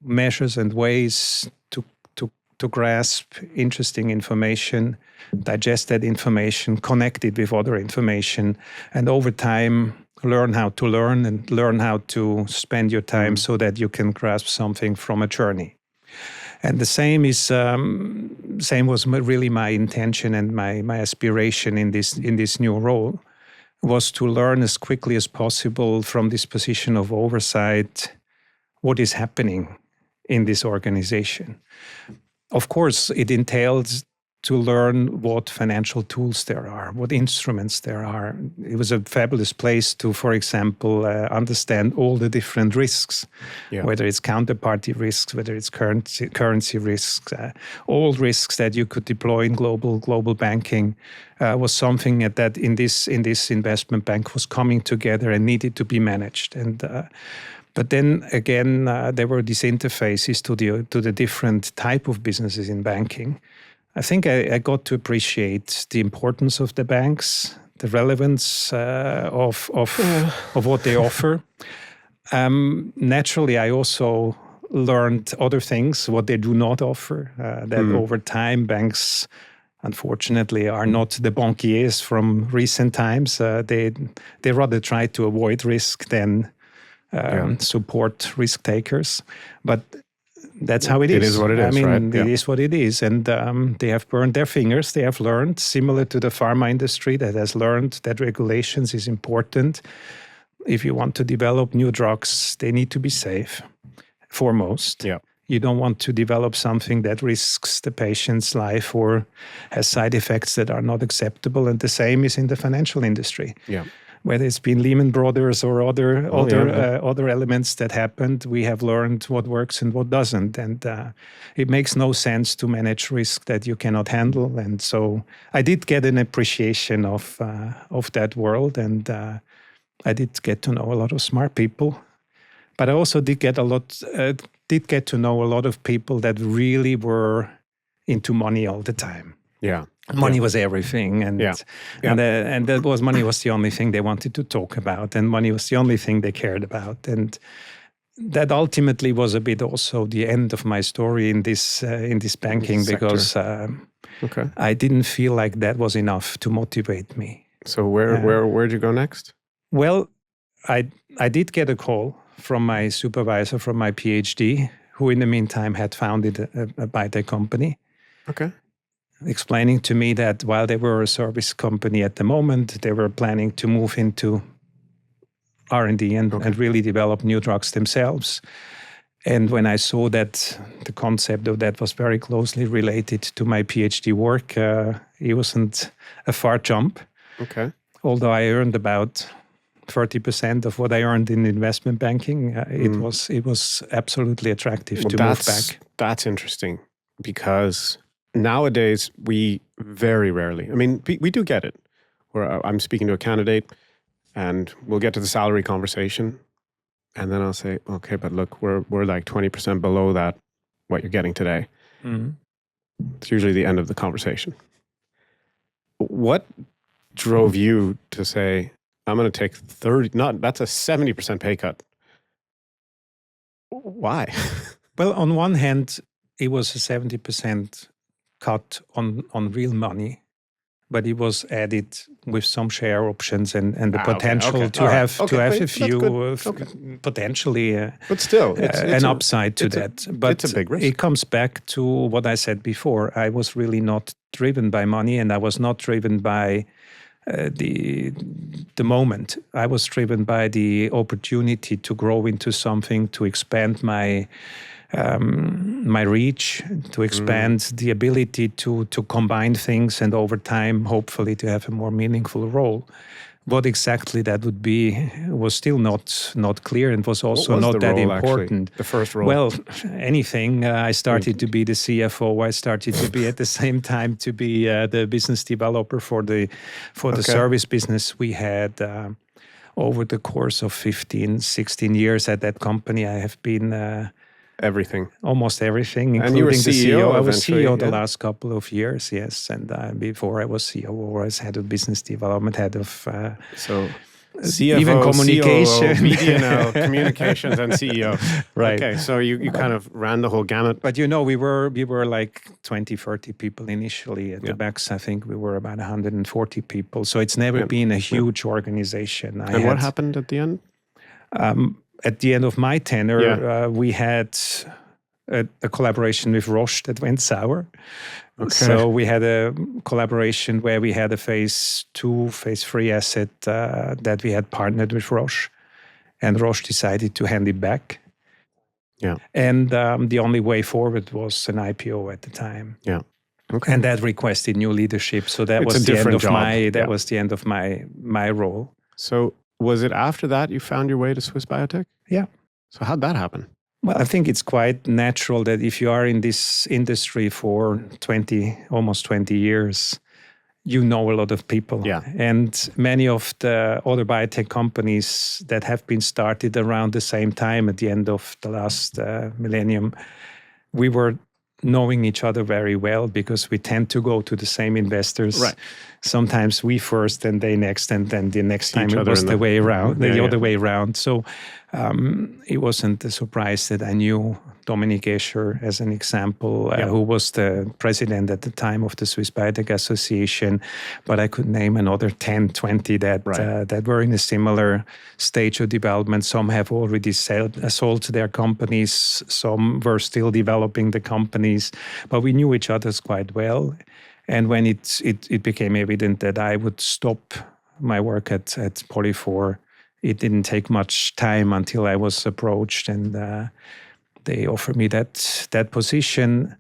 measures and ways to grasp interesting information, digest that information, connect it with other information, and over time learn how to learn and learn how to spend your time so that you can grasp something from a journey. And the same was really my intention and my aspiration in this new role, was to learn as quickly as possible from this position of oversight what is happening in this organization. Of course, it entails to learn what financial tools there are, what instruments there are. It was a fabulous place to, for example, understand all the different risks, whether it's counterparty risks, whether it's currency risks, all risks that you could deploy in global banking was something that in this investment bank was coming together and needed to be managed. And but then again, there were these interfaces to the different type of businesses in banking. I think I got to appreciate the importance of the banks, the relevance of what they offer. Naturally, I also learned other things, what they do not offer, that over time banks, unfortunately, are not the banquiers from recent times. They rather try to avoid risk than support risk takers. But that's how it is.
It is what it is, right?
It is what it is. And they have burned their fingers. They have learned, similar to the pharma industry that has learned that regulations is important. If you want to develop new drugs, they need to be safe, foremost.
Yeah.
You don't want to develop something that risks the patient's life or has side effects that are not acceptable. And the same is in the financial industry.
Yeah.
Whether it's been Lehman Brothers or other elements that happened, we have learned what works and what doesn't. And it makes no sense to manage risk that you cannot handle. And so I did get an appreciation of that world. And I did get to know a lot of smart people. But I also did get to know a lot of people that really were into money all the time.
Yeah.
Money was everything, and money was the only thing they wanted to talk about, and money was the only thing they cared about, and that ultimately was a bit also the end of my story in this banking, because I didn't feel like that was enough to motivate me.
So where'd you go next?
Well, I did get a call from my supervisor from my PhD, who in the meantime had founded a biotech company.
Okay.
explaining to me that while they were a service company at the moment, they were planning to move into R&D and really develop new drugs themselves. And when I saw that the concept of that was very closely related to my PhD work, it wasn't a far jump.
Okay.
Although I earned about 30% of what I earned in investment banking, it was absolutely attractive to move back.
That's interesting, because nowadays we very rarely, I mean, we do get it, where I'm speaking to a candidate and we'll get to the salary conversation, and then I'll say, okay, but look, we're like 20% below that, what you're getting today. It's usually the end of the conversation. What drove you to say, I'm going to take that's a 70% pay cut? Why?
Well, on one hand, it was a 70% cut on real money, but it was added with some share options and the potential to have a few potentially
but still, it's
an upside to that. But
it's a big risk.
It comes back to what I said before. I was really not driven by money, and I was not driven by the moment. I was driven by the opportunity to grow into something, to expand my reach, to expand the ability to combine things, and over time, hopefully, to have a more meaningful role. What exactly that would be was still not clear, and was also not that important.
Actually, the first role?
Well, anything. I started to be the CFO. I started to be at the same time to be the business developer for the service business we had. Over the course of 15, 16 years at that company, I have been
everything.
Almost everything, including
and you were
the CEO. I was CEO the
yeah.
last couple of years, yes. And before I was CEO, I was head of business development, head of
so CFO,
even communication,
COO, media now, communications, and CEO.
Right.
Okay, so you kind of ran the whole gamut.
But we were like 20, 30 people initially. At the max, I think we were about 140 people. So it's never been a huge organization.
And what happened at the end?
At the end of my tenure, we had a collaboration with Roche that went sour. Okay. So we had a collaboration where we had a phase 2, phase 3 asset that we had partnered with Roche. And Roche decided to hand it back.
Yeah.
And the only way forward was an IPO at the time.
Yeah. Okay.
And that requested new leadership. So that was the end of was the end of my role.
So was it after that you found your way to Swiss Biotech?
Yeah.
So how'd that happen?
Well, I think it's quite natural that if you are in this industry for almost 20 years, you know a lot of people.
Yeah.
And many of the other biotech companies that have been started around the same time at the end of the last millennium, we were knowing each other very well because we tend to go to the same investors.
Right.
Sometimes we first and they next, and then the next time it was the way around, the other way around. So it wasn't a surprise that I knew Dominic Escher as an example, who was the president at the time of the Swiss Biotech Association. But I could name another 10, 20 that were in a similar stage of development. Some have already sold their companies. Some were still developing the companies. But we knew each other quite well. And when it became evident that I would stop my work at Polyphore, it didn't take much time until I was approached, and they offered me that position,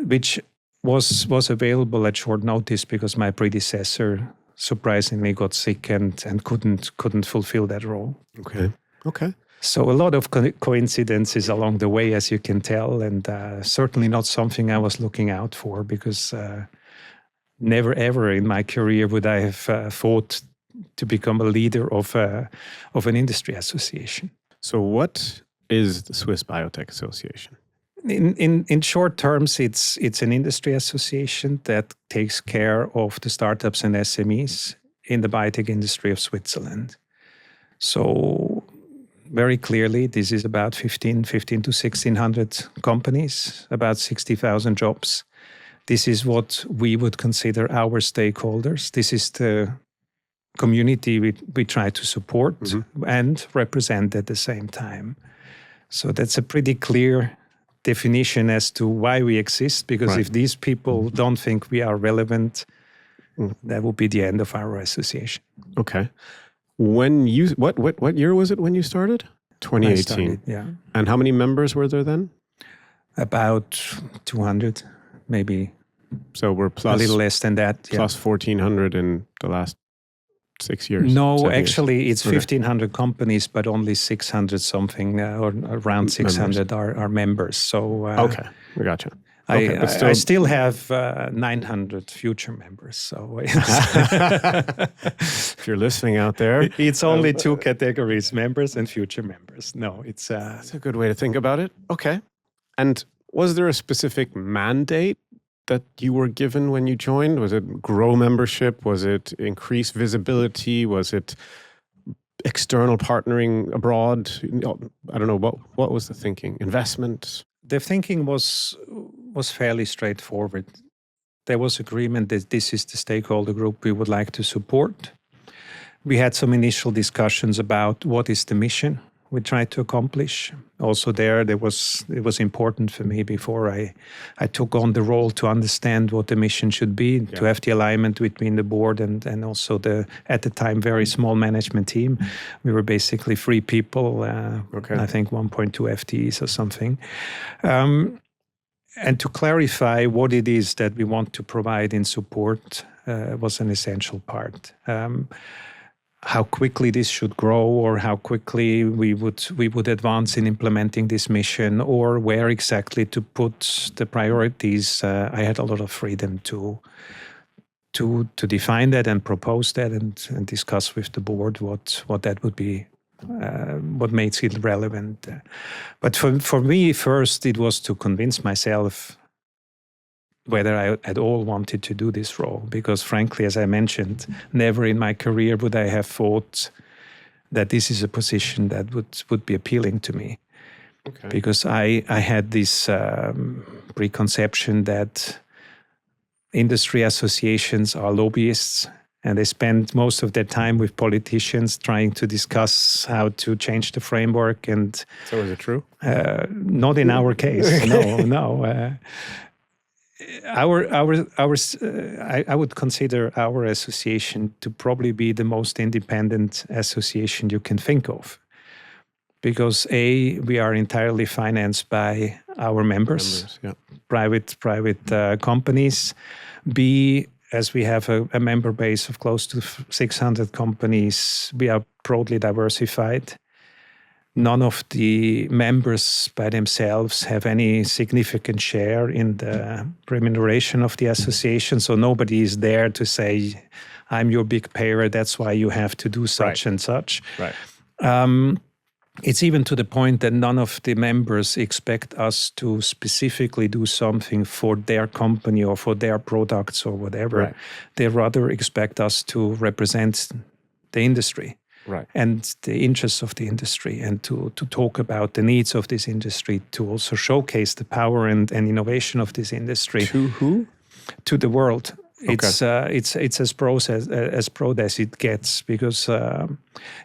which was available at short notice because my predecessor surprisingly got sick and couldn't fulfill that role.
Okay.
So a lot of coincidences along the way, as you can tell, and certainly not something I was looking out for, because never ever in my career would I have thought to become a leader of an industry association.
So what is the Swiss Biotech Association?
In short terms, it's an industry association that takes care of the startups and SMEs in the biotech industry of Switzerland. So very clearly, this is about 15 to 1,600 companies, about 60,000 jobs. This is what we would consider our stakeholders. This is the community we try to support and represent at the same time. So that's a pretty clear definition as to why we exist, because if these people don't think we are relevant, that would be the end of our association.
Okay. When you what year was it when you started? 2018.
I started, yeah.
And how many members were there then?
About 200, maybe.
So we're plus
a little less than that.
Plus 1,400 in the last 6 years.
No, actually, it's 1,500 companies, but only 600 something, or around 600 are members. So
okay, we gotcha. Okay,
I still have 900 future members. So
if you're listening out there,
it's only two categories: members and future members. No,
that's a good way to think about it. Okay, and was there a specific mandate that you were given when you joined? Was it grow membership? Was it increase visibility? Was it external partnering abroad? I don't know. What was the thinking? Investment?
The thinking was fairly straightforward. There was agreement that this is the stakeholder group we would like to support. We had some initial discussions about what is the mission we tried to accomplish. Also it was important for me before I took on the role to understand what the mission should be, to have the alignment between the board and also the, at the time, very small management team. We were basically 3 people, I think 1.2 FTEs or something. And to clarify what it is that we want to provide in support was an essential part. How quickly this should grow, or how quickly we would advance in implementing this mission, or where exactly to put the priorities. I had a lot of freedom to define that and propose that and discuss with the board what that would be, what makes it relevant. But for me, first, it was to convince myself whether I at all wanted to do this role. Because frankly, as I mentioned, never in my career would I have thought that this is a position that would be appealing to me. Okay. Because I had this preconception that industry associations are lobbyists, and they spend most of their time with politicians trying to discuss how to change the framework. And
so is it true?
Not in our case. No. I would consider our association to probably be the most independent association you can think of, because A, we are entirely financed by our members, private companies. B, as we have a member base of close to 600 companies, we are broadly diversified. None of the members by themselves have any significant share in the remuneration of the association. So nobody is there to say, I'm your big payer, that's why you have to do such and such. Right. It's even to the point that none of the members expect us to specifically do something for their company or for their products or whatever. Right. They rather expect us to represent the industry. Right. And the interests of the industry, and to talk about the needs of this industry, to also showcase the power and innovation of this industry.
To who?
To the world. Okay. It's as broad as it gets, because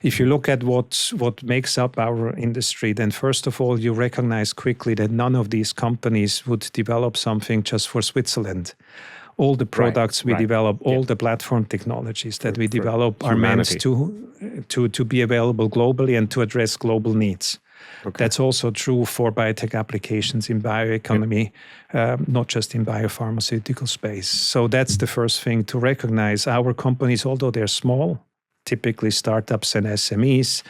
if you look at what makes up our industry, then first of all, you recognize quickly that none of these companies would develop something just for Switzerland. All the products we develop, all the platform technologies that we develop are meant to be available globally and to address global needs. Okay. That's also true for biotech applications in bioeconomy, not just in biopharmaceutical space. So that's the first thing to recognize. Our companies, although they're small, typically startups and SMEs,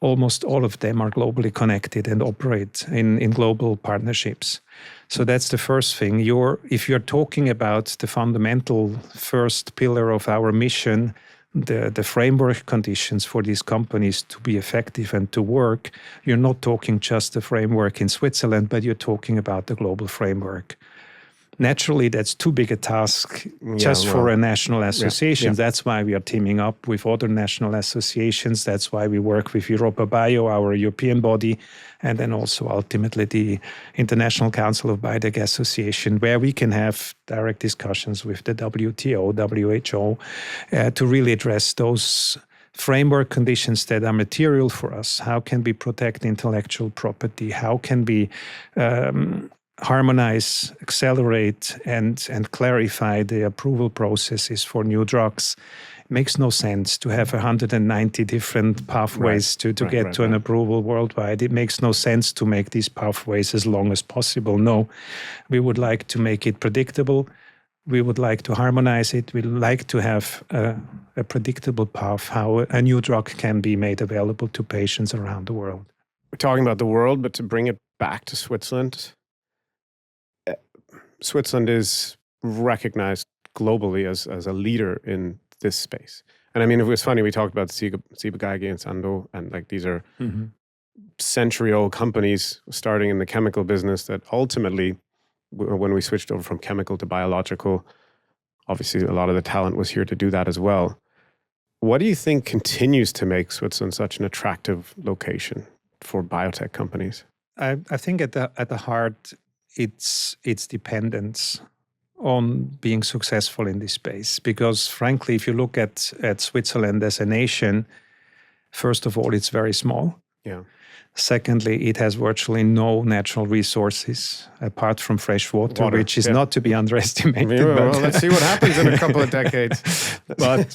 almost all of them are globally connected and operate in global partnerships. So that's the first thing. If you're talking about the fundamental first pillar of our mission, the framework conditions for these companies to be effective and to work, you're not talking just the framework in Switzerland, but you're talking about the global framework. Naturally, that's too big a task for a national association. Yeah. That's why we are teaming up with other national associations. That's why we work with Europa Bio, our European body, and then also ultimately the International Council of Biotech Association, where we can have direct discussions with the WTO, WHO, to really address those framework conditions that are material for us. How can we protect intellectual property? How can we harmonize, accelerate, and clarify the approval processes for new drugs? It makes no sense to have 190 different pathways to get to an approval worldwide. It makes no sense to make these pathways as long as possible. No, we would like to make it predictable. We would like to harmonize it. We'd like to have a predictable path how a new drug can be made available to patients around the world.
We're talking about the world, but to bring it back to Switzerland, Switzerland is recognized globally as a leader in this space. And I mean, it was funny, we talked about Ciba-Geigy and Sandoz, and like these are century-old companies starting in the chemical business that ultimately, when we switched over from chemical to biological, obviously a lot of the talent was here to do that as well. What do you think continues to make Switzerland such an attractive location for biotech companies?
I think at the heart, it's dependence on being successful in this space. Because frankly, if you look at Switzerland as a nation, first of all, it's very small.
Yeah.
Secondly, it has virtually no natural resources apart from fresh water, which is not to be underestimated.
Yeah, well, let's see what happens in a couple of decades.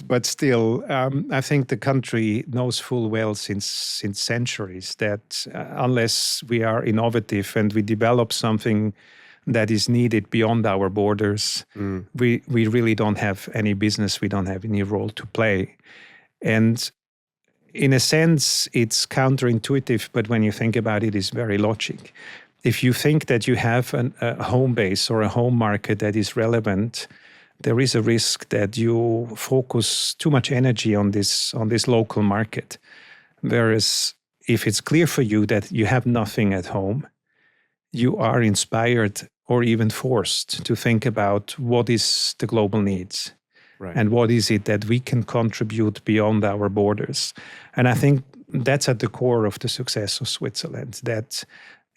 but still, I think the country knows full well since centuries that unless we are innovative and we develop something that is needed beyond our borders, we really don't have any business, we don't have any role to play. And in a sense, it's counterintuitive, but when you think about it, it's very logic. If you think that you have a home base or a home market that is relevant, there is a risk that you focus too much energy on this local market. Whereas if it's clear for you that you have nothing at home, you are inspired or even forced to think about what is the global needs.
Right.
And what is it that we can contribute beyond our borders? And I think that's at the core of the success of Switzerland, that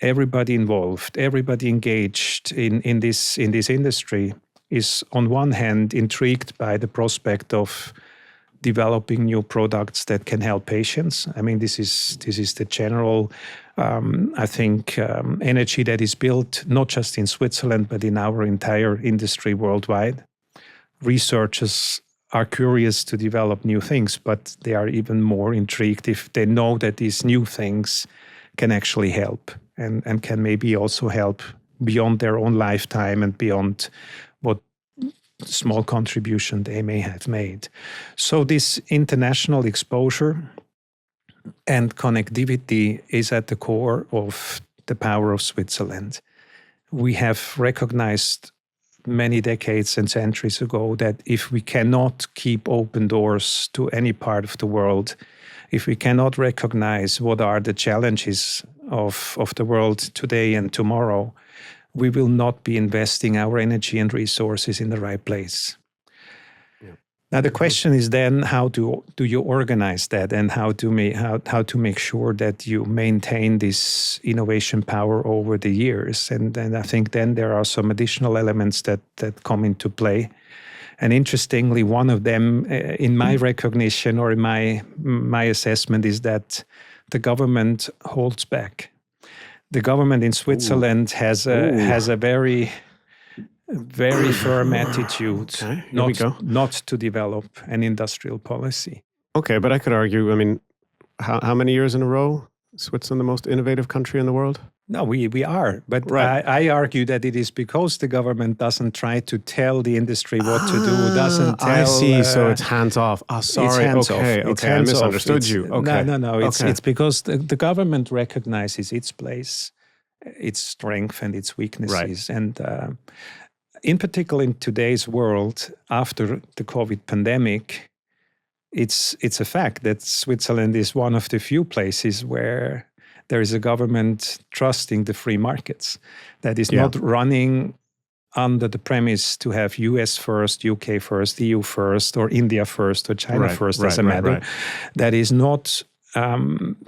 everybody involved, everybody engaged in this industry is on one hand intrigued by the prospect of developing new products that can help patients. I mean, this is the general, I think, energy that is built not just in Switzerland, but in our entire industry worldwide. Researchers are curious to develop new things, but they are even more intrigued if they know that these new things can actually help and can maybe also help beyond their own lifetime and beyond what small contribution they may have made. So this international exposure and connectivity is at the core of the power of Switzerland. We have recognized many decades and centuries ago that if we cannot keep open doors to any part of the world, if we cannot recognize what are the challenges of the world today and tomorrow, we will not be investing our energy and resources in the right place. Yeah. Now the question is then, how do you organize that, and how to make sure that you maintain this innovation power over the years? And I think then there are some additional elements that come into play. And interestingly, one of them, in my recognition or in my assessment, is that the government holds back. The government in Switzerland has a very firm attitude not to develop an industrial policy.
Okay, but I could argue, I mean, how many years in a row is Switzerland the most innovative country in the world?
No, we are. But right. I argue that it is because the government doesn't try to tell the industry what to do, doesn't tell...
I see, so it's hands off. Oh, sorry.
It's hands
okay,
off.
I misunderstood you. Okay.
No. It's because the government recognizes its place, its strength and its weaknesses. Right. And in particular in today's world, after the COVID pandemic, it's a fact that Switzerland is one of the few places where there is a government trusting the free markets, that is not running under the premise to have US first, UK first, EU first, or India first, or China first, as a matter. That is not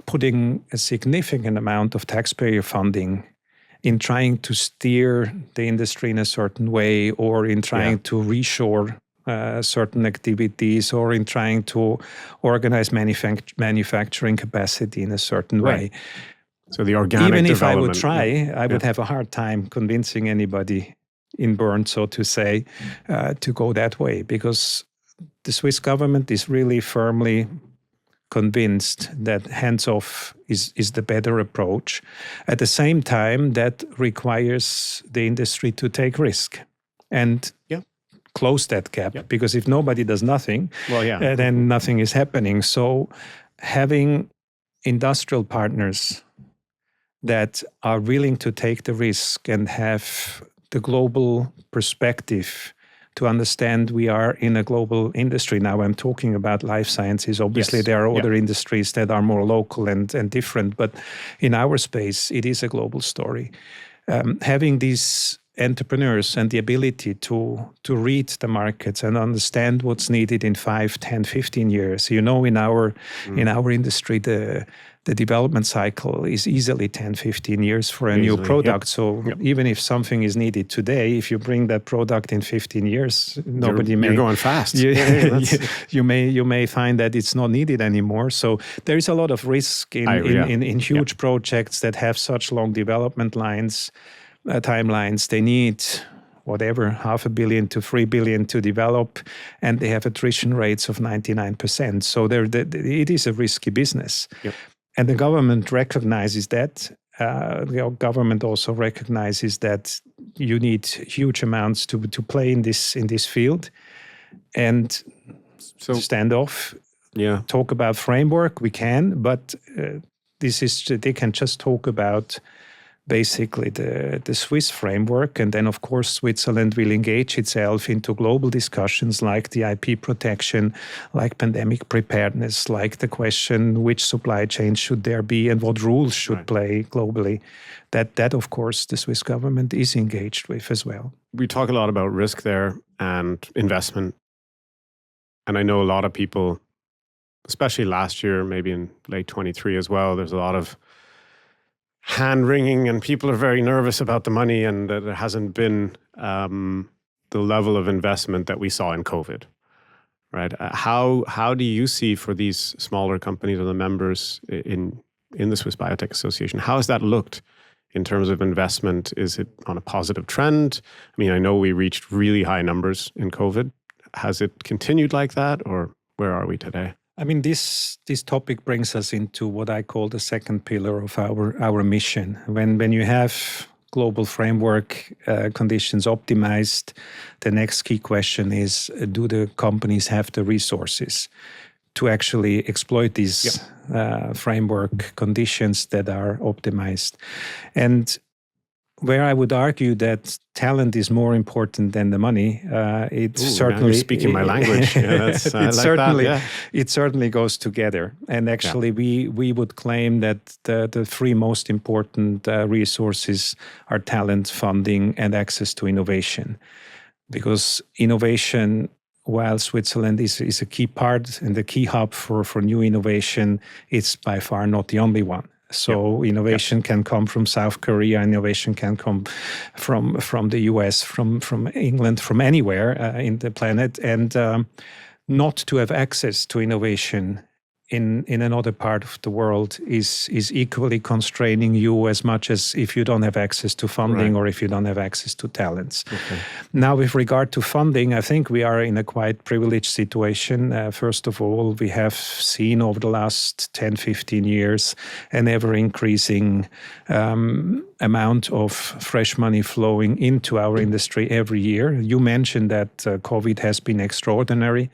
putting a significant amount of taxpayer funding in trying to steer the industry in a certain way, or in trying to reshore certain activities or in trying to organize manufacturing capacity in a certain way.
So the organic
even if I
development,
would try, I would have a hard time convincing anybody in Bern, so to say, to go that way, because the Swiss government is really firmly convinced that hands-off is the better approach. At the same time, that requires the industry to take risk and close that gap, because if nobody does nothing, then nothing is happening. So having industrial partners that are willing to take the risk and have the global perspective to understand we are in a global industry. Now I'm talking about life sciences. Obviously, there are other industries that are more local and different, but in our space, it is a global story. Having these entrepreneurs and the ability to read the markets and understand what's needed in 5, 10, 15 years. You know, in our industry, the development cycle is easily 10, 15 years for a new product. So even if something is needed today, if you bring that product in 15 years, you're
going fast.
You may find that it's not needed anymore. So there is a lot of risk in huge projects that have such long development timelines. They need whatever, $500 million to $3 billion to develop, and they have attrition rates of 99%. So it is a risky business. And the government recognizes that. The government also recognizes that you need huge amounts to play in this field, and stand off. Talk about framework, we can, but they can just talk about basically the Swiss framework, and then of course Switzerland will engage itself into global discussions like the IP protection, like pandemic preparedness, like the question which supply chain should there be and what rules should play globally. That of course the Swiss government is engaged with as well.
We talk a lot about risk there and investment, and I know a lot of people, especially last year, maybe in late 23 as well, there's a lot of hand-wringing and people are very nervous about the money, and that there hasn't been the level of investment that we saw in COVID, right? How do you see for these smaller companies or the members in the Swiss Biotech Association, how has that looked in terms of investment? Is it on a positive trend? I mean, I know we reached really high numbers in COVID. Has it continued like that, or where are we today?
I mean, this topic brings us into what I call the second pillar of our mission. When you have global framework conditions optimized, the next key question is, do the companies have the resources to actually exploit these framework conditions that are optimized? And where I would argue that talent is more important than the money, certainly,
now you're speaking my language.
It certainly goes together. And actually, we would claim that the three most important resources are talent, funding, and access to innovation. Because innovation, while Switzerland is a key part and the key hub for new innovation, it's by far not the only one. So innovation can come from South Korea, innovation can come from the US, from England, from anywhere in the planet. And not to have access to innovation in another part of the world is equally constraining you as much as if you don't have access to funding or if you don't have access to talents. Now, with regard to funding, I think we are in a quite privileged situation. First of all, we have seen over the last 10, 15 years an ever-increasing amount of fresh money flowing into our industry every year. You mentioned that COVID has been extraordinary.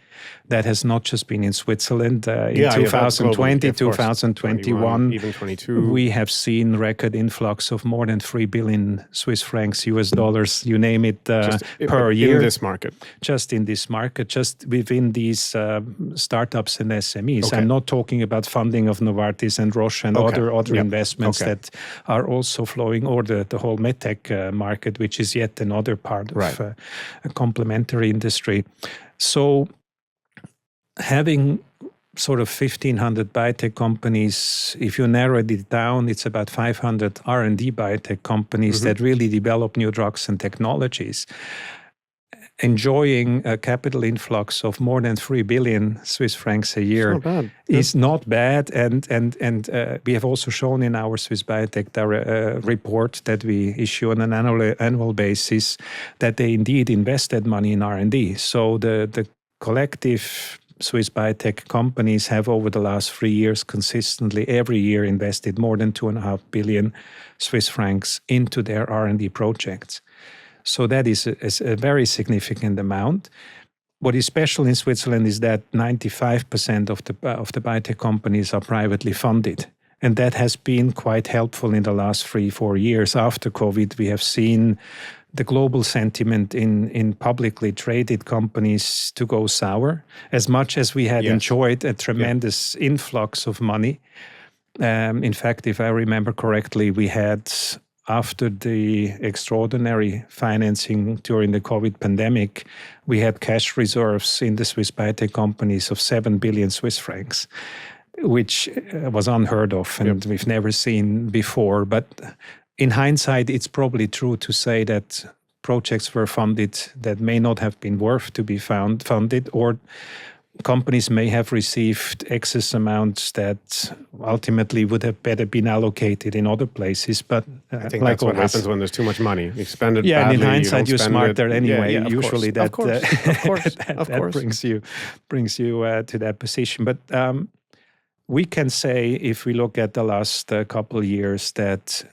That has not just been in Switzerland. In 2020, 2021,
even 22.
We have seen record influx of more than 3 billion Swiss francs, US dollars, you name it, per year.
In this market.
Just in this market, just within these startups and SMEs. I'm not talking about funding of Novartis and Roche and other investments that are also flowing, or the whole medtech market, which is yet another part of a complementary industry. So having sort of 1,500 biotech companies, if you narrow it down, it's about 500 R&D biotech companies that really develop new drugs and technologies. enjoying a capital influx of more than 3 billion Swiss francs a year
not bad.
is not bad. And we have also shown in our Swiss Biotech report that we issue on an annual basis that they indeed invested money in R&D. So the collective Swiss biotech companies have over the last 3 years consistently every year invested more than 2.5 billion Swiss francs into their R&D projects. So that is a very significant amount. What is special in Switzerland is that 95% of the biotech companies are privately funded. And that has been quite helpful in the last 3-4 years. After COVID, we have seen the global sentiment in publicly traded companies to go sour. As much as we had enjoyed a tremendous influx of money. In fact, if I remember correctly, we had, after the extraordinary financing during the COVID pandemic, we had cash reserves in the Swiss biotech companies of 7 billion Swiss francs, which was unheard of and we've never seen before. But in hindsight, it's probably true to say that projects were funded that may not have been worth to be funded, or companies may have received excess amounts that ultimately would have better been allocated in other places. But
I think that's what happens when there's too much money. You spend it badly.
And in hindsight, you're smarter anyway.
Yeah,
usually
that
brings you to that position. But we can say, if we look at the last couple of years, that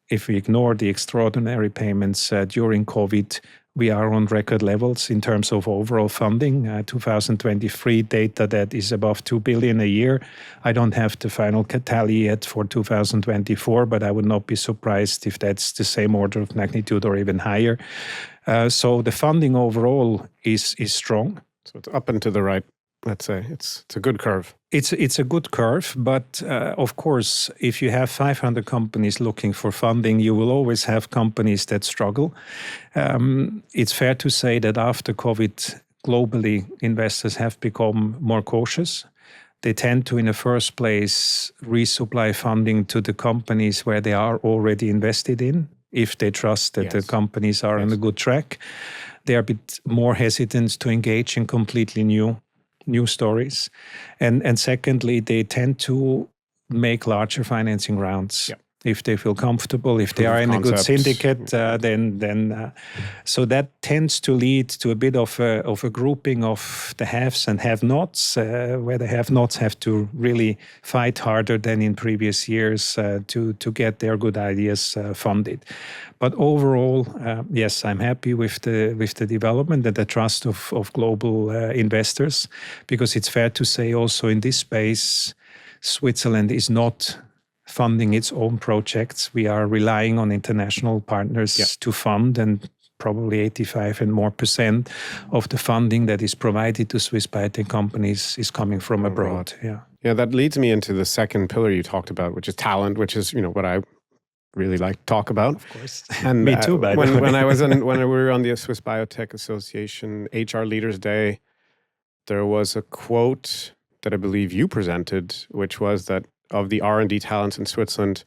if we ignore the extraordinary payments during COVID, we are on record levels in terms of overall funding. 2023 data that is above 2 billion a year. I don't have the final tally yet for 2024, but I would not be surprised if that's the same order of magnitude or even higher. So the funding overall is strong.
So it's up and to the right. Let's say it's a good curve.
It's a good curve, but of course, if you have 500 companies looking for funding, you will always have companies that struggle. It's fair to say that after COVID, globally, investors have become more cautious. They tend to, in the first place, resupply funding to the companies where they are already invested in, if they trust that the companies are on a good track. They are a bit more hesitant to engage in completely new stories. And secondly, they tend to make larger financing rounds. If they feel comfortable, if they are in a good syndicate, then so that tends to lead to a bit of a grouping of the haves and have-nots, where the have-nots have to really fight harder than in previous years to get their good ideas funded. But overall, yes, I'm happy with the development and the trust of global investors, because it's fair to say also in this space, Switzerland is not funding its own projects. We are relying on international partners to fund, and probably 85% and more of the funding that is provided to Swiss biotech companies is coming from abroad.
Yeah, that leads me into the second pillar you talked about, which is talent, which is what I really like to talk about.
Of course.
And
me too, by the way.
When we were on the Swiss Biotech Association HR Leaders Day, there was a quote that I believe you presented, which was that of the R&D talents in Switzerland,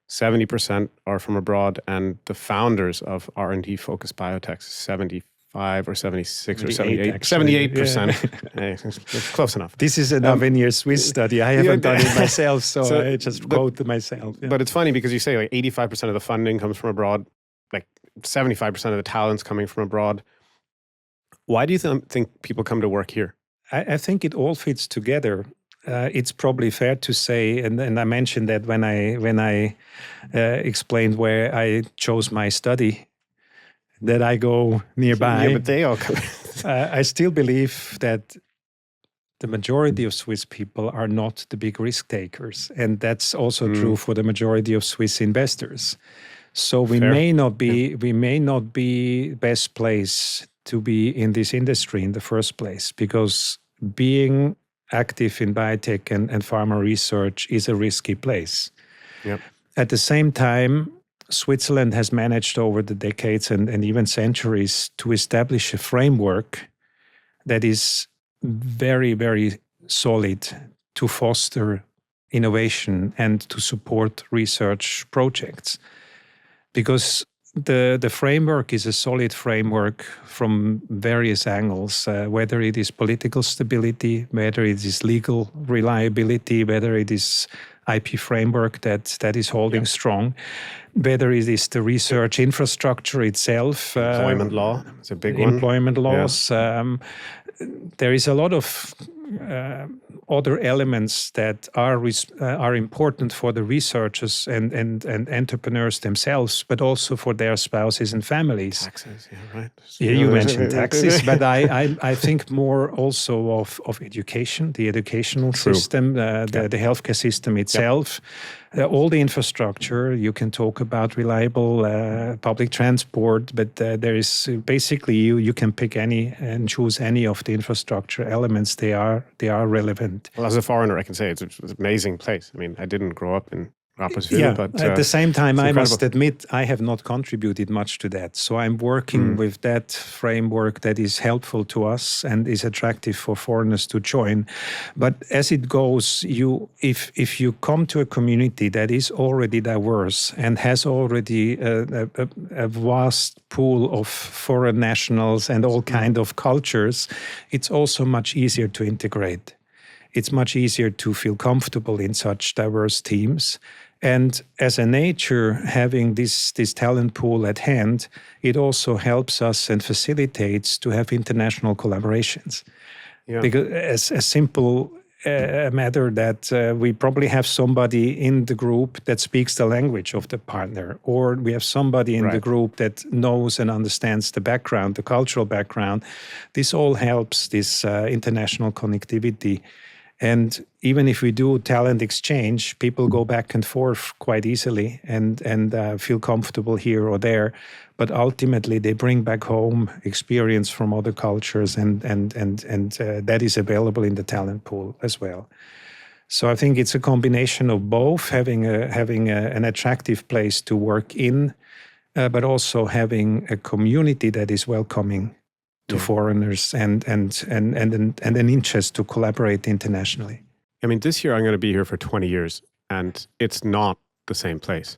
70% are from abroad, and the founders of R&D focused biotechs, 75 or 76 or 78, 78%. Hey, it's close enough.
This is an Avenir Swiss study. I haven't done it myself, so I just quote myself.
But it's funny because you say like 85% of the funding comes from abroad, like 75% of the talents coming from abroad. Why do you think people come to work here?
I think it all fits together. It's probably fair to say, and I mentioned that when I explained where I chose my study, that I go nearby.
Yeah, but they all come.
I still believe that the majority of Swiss people are not the big risk takers, and that's also true for the majority of Swiss investors. So we may not be best placed to be in this industry in the first place, because being active in biotech and pharma research is a risky place.
Yep.
At the same time, Switzerland has managed over the decades and even centuries to establish a framework that is very, very solid to foster innovation and to support research projects. Because the framework is a solid framework from various angles, whether it is political stability, whether it is legal reliability, whether it is IP framework that is holding strong, whether it is the research infrastructure itself.
Employment law is a big one.
Employment laws. Yeah. There is a lot of other elements that are important for the researchers and entrepreneurs themselves, but also for their spouses and families.
Taxes, yeah, right.
Yeah, you mentioned taxes, but I think more also of education, the educational system, the healthcare system itself. All the infrastructure. You can talk about reliable public transport, but there is basically you can pick any and choose any of the infrastructure elements. They are relevant.
Well, as a foreigner, I can say it's an amazing place. I mean, I didn't grow up in Rapperswil, but
at the same time, I must admit I have not contributed much to that. So I'm working with that framework that is helpful to us and is attractive for foreigners to join. But as it goes, if you come to a community that is already diverse and has already a vast pool of foreign nationals and all kind of cultures, it's also much easier to integrate. It's much easier to feel comfortable in such diverse teams. And as a nature, having this talent pool at hand, it also helps us and facilitates to have international collaborations. Yeah. Because as a simple matter that we probably have somebody in the group that speaks the language of the partner, or we have somebody in the group that knows and understands the background, the cultural background. This all helps this international connectivity. And even if we do talent exchange, people go back and forth quite easily and feel comfortable here or there. But ultimately, they bring back home experience from other cultures, and that is available in the talent pool as well. So I think it's a combination of both, having an attractive place to work in, but also having a community that is welcoming to foreigners and an interest to collaborate internationally.
I mean, this year I'm going to be here for 20 years, and it's not the same place.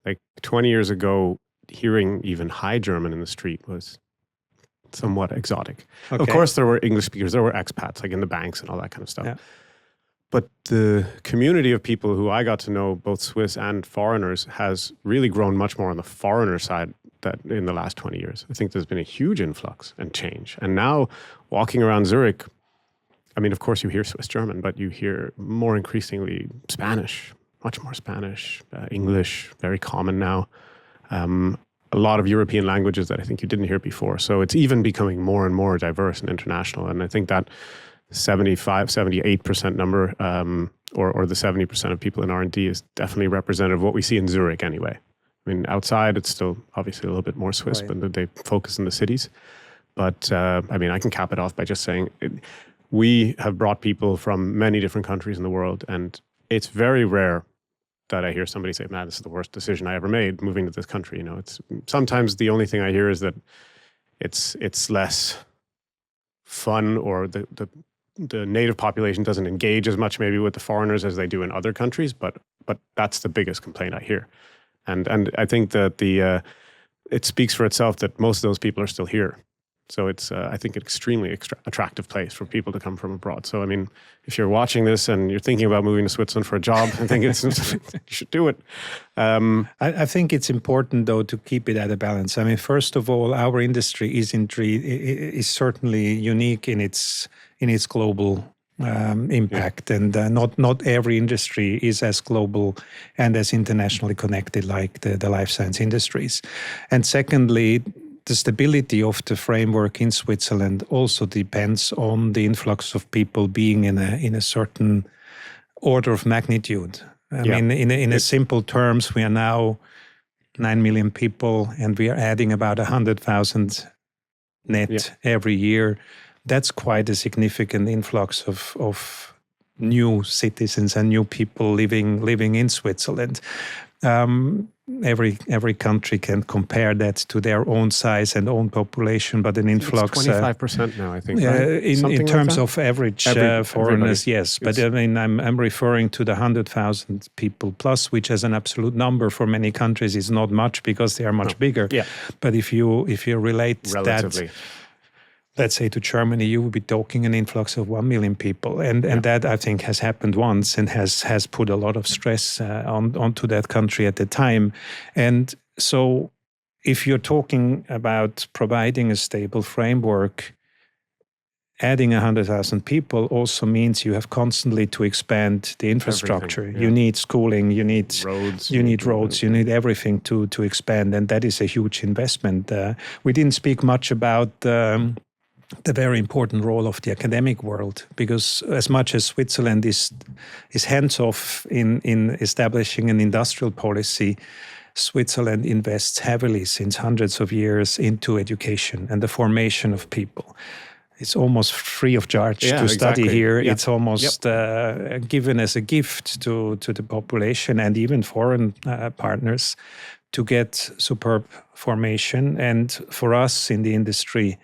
Like 20 years ago, hearing even high German in the street was somewhat exotic. Okay. Of course, there were English speakers, there were expats, like in the banks and all that kind of stuff. Yeah. But the community of people who I got to know, both Swiss and foreigners, has really grown much more on the foreigner side that in the last 20 years. I think there's been a huge influx and change. And now walking around Zurich, I mean, of course you hear Swiss German, but you hear more increasingly Spanish, much more Spanish, English, very common now. A lot of European languages that I think you didn't hear before. So it's even becoming more and more diverse and international. And I think that 78% number, or the 70% of people in R&D is definitely representative of what we see in Zurich anyway. I mean, outside, it's still obviously a little bit more Swiss, but they focus in the cities. But I mean, I can cap it off by just saying we have brought people from many different countries in the world, and it's very rare that I hear somebody say, "Man, this is the worst decision I ever made moving to this country." You know, it's sometimes the only thing I hear is that it's less fun, or the native population doesn't engage as much maybe with the foreigners as they do in other countries. But that's the biggest complaint I hear. And I think that it speaks for itself that most of those people are still here. So it's, I think, an extremely attractive place for people to come from abroad. So, I mean, if you're watching this and you're thinking about moving to Switzerland for a job, I think you should do it.
I think it's important, though, to keep it at a balance. I mean, first of all, our industry is certainly unique in its global impact, and not every industry is as global and as internationally connected like the life science industries. And secondly, the stability of the framework in Switzerland also depends on the influx of people being in a certain order of magnitude. I mean, in a simple terms, we are now 9 million people, and we are adding about 100,000 net every year. That's quite a significant influx of new citizens and new people living in Switzerland. Every country can compare that to their own size and own population, but an influx.
It's 25% now, I think. Right?
In terms of average foreigners, yes. But I mean, I'm referring to the 100,000 people plus, which as an absolute number for many countries is not much because they are much bigger.
Yeah.
But if you relate
relatively,
that, let's say to Germany, you would be talking an influx of 1 million people. And that, I think, has happened once and has put a lot of stress onto that country at the time. And so if you're talking about providing a stable framework, adding 100,000 people also means you have constantly to expand the infrastructure. Yeah. You need schooling, you need roads, you need everything to expand. And that is a huge investment. We didn't speak much about the very important role of the academic world, because as much as Switzerland is hands-off in establishing an industrial policy, Switzerland invests heavily since hundreds of years into education and the formation of people. It's almost free of charge to study here. Yeah. It's almost given as a gift to the population and even foreign partners to get superb formation. And for us in the industry,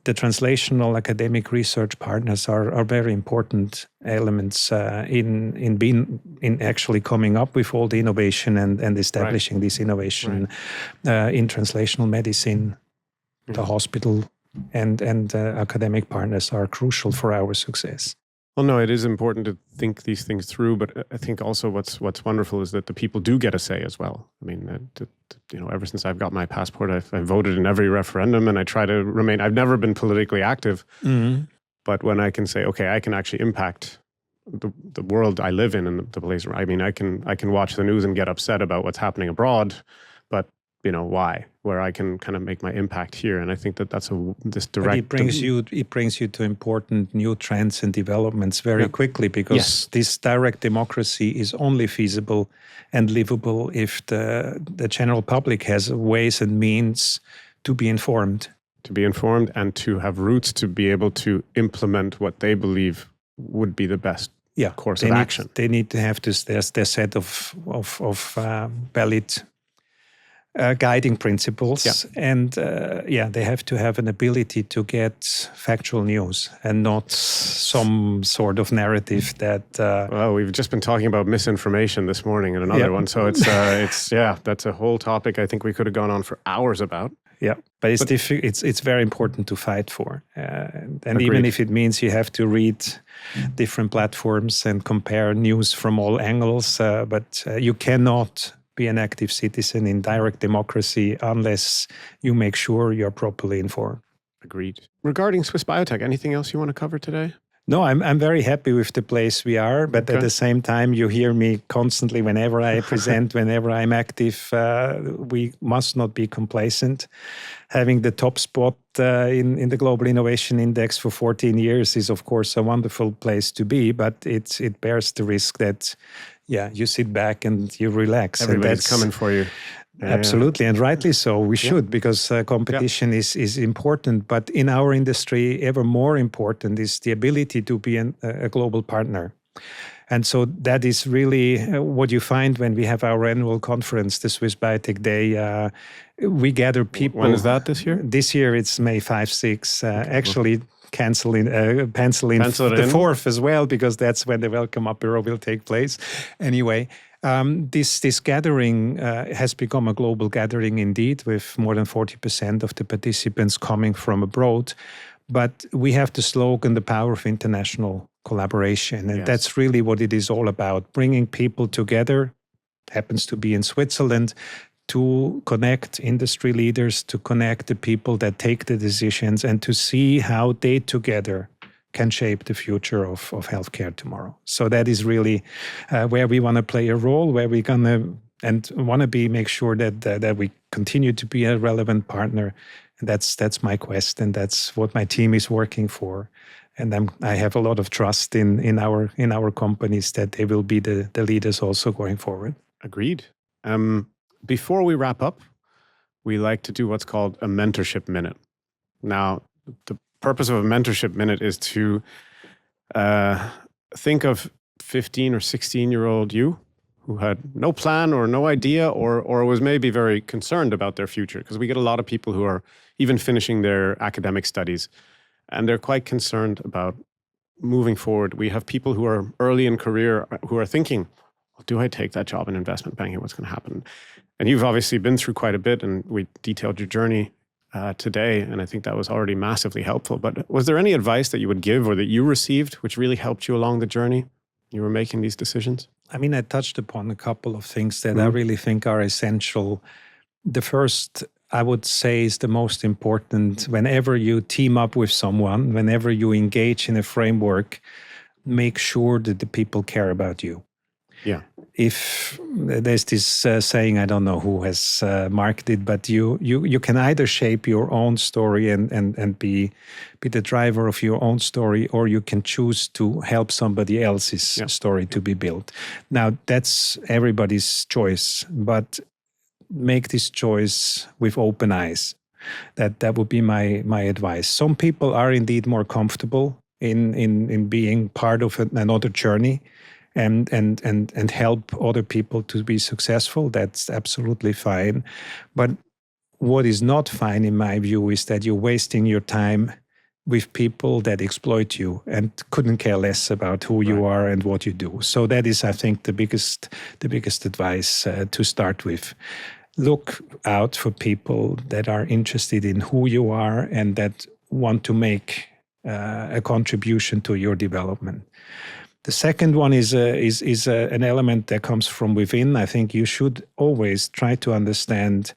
the translational academic research partners are very important elements in actually coming up with all the innovation and establishing this innovation in translational medicine. The hospital and academic partners are crucial for our success.
Well, no, it is important to think these things through, but I think also what's wonderful is that the people do get a say as well. I mean, ever since I've got my passport, I've voted in every referendum, and I try to remain. I've never been politically active, but when I can say, okay, I can actually impact the world I live in and the place. I mean, I can watch the news and get upset about what's happening abroad, but why? Where I can kind of make my impact here, and I think that's this direct.
But it brings you to important new trends and developments very quickly, because this direct democracy is only feasible and livable if the general public has ways and means to be informed.
To be informed and to have roots to be able to implement what they believe would be the best course of action.
They need to have their set of valid guiding principles, and they have to have an ability to get factual news and not some sort of narrative that.
Well, we've just been talking about misinformation this morning in another one, so it's that's a whole topic I think we could have gone on for hours about.
Yeah, but it's very important to fight for, and even if it means you have to read different platforms and compare news from all angles, but you cannot be an active citizen in direct democracy unless you make sure you're properly informed.
Agreed. Regarding Swiss Biotech, anything else you want to cover today?
No, I'm very happy with the place we are, but at the same time, you hear me constantly whenever I present, whenever I'm active. We must not be complacent. Having the top spot in the Global Innovation Index for 14 years is, of course, a wonderful place to be, but it bears the risk that you sit back and you relax.
Everybody's coming for you.
Absolutely, and rightly so. We should, because competition is important. But in our industry, ever more important is the ability to be a global partner. And so that is really what you find when we have our annual conference, the Swiss Biotech Day. We gather people.
When is that this year?
This year it's May 5, 6. Actually, pencil in the 4th as well, because that's when the Welcome Apero will take place. Anyway, this gathering has become a global gathering indeed, with more than 40% of the participants coming from abroad. But we have the slogan, the power of international collaboration. And that's really what it is all about, bringing people together, happens to be in Switzerland, to connect industry leaders, to connect the people that take the decisions, and to see how they together can shape the future of healthcare tomorrow. So that is really where we want to play a role, where we're going to make sure that we continue to be a relevant partner. And that's my quest, and that's what my team is working for. And I have a lot of trust in our companies that they will be the leaders also going forward.
Agreed. Before we wrap up, we like to do what's called a mentorship minute. Now, the purpose of a mentorship minute is to think of 15 or 16-year-old you who had no plan or no idea or was maybe very concerned about their future, because we get a lot of people who are even finishing their academic studies and they're quite concerned about moving forward. We have people who are early in career who are thinking, well, do I take that job in investment banking? What's going to happen? And you've obviously been through quite a bit, and we detailed your journey today, and I think that was already massively helpful. But was there any advice that you would give or that you received which really helped you along the journey you were making these decisions?
I mean, I touched upon a couple of things that I really think are essential. The first, I would say, is the most important. Whenever you team up with someone, whenever you engage in a framework, make sure that the people care about you.
Yeah.
If there's this saying, I don't know who has marked it, but you can either shape your own story and be the driver of your own story, or you can choose to help somebody else's story to be built. Now, that's everybody's choice, but make this choice with open eyes. That would be my advice. Some people are indeed more comfortable in being part of another journey and help other people to be successful. That's absolutely fine. But what is not fine, in my view, is that you're wasting your time with people that exploit you and couldn't care less about who you are and what you do. So that is, I think, the biggest advice to start with. Look out for people that are interested in who you are and that want to make a contribution to your development. The second one is an element that comes from within. I think you should always try to understand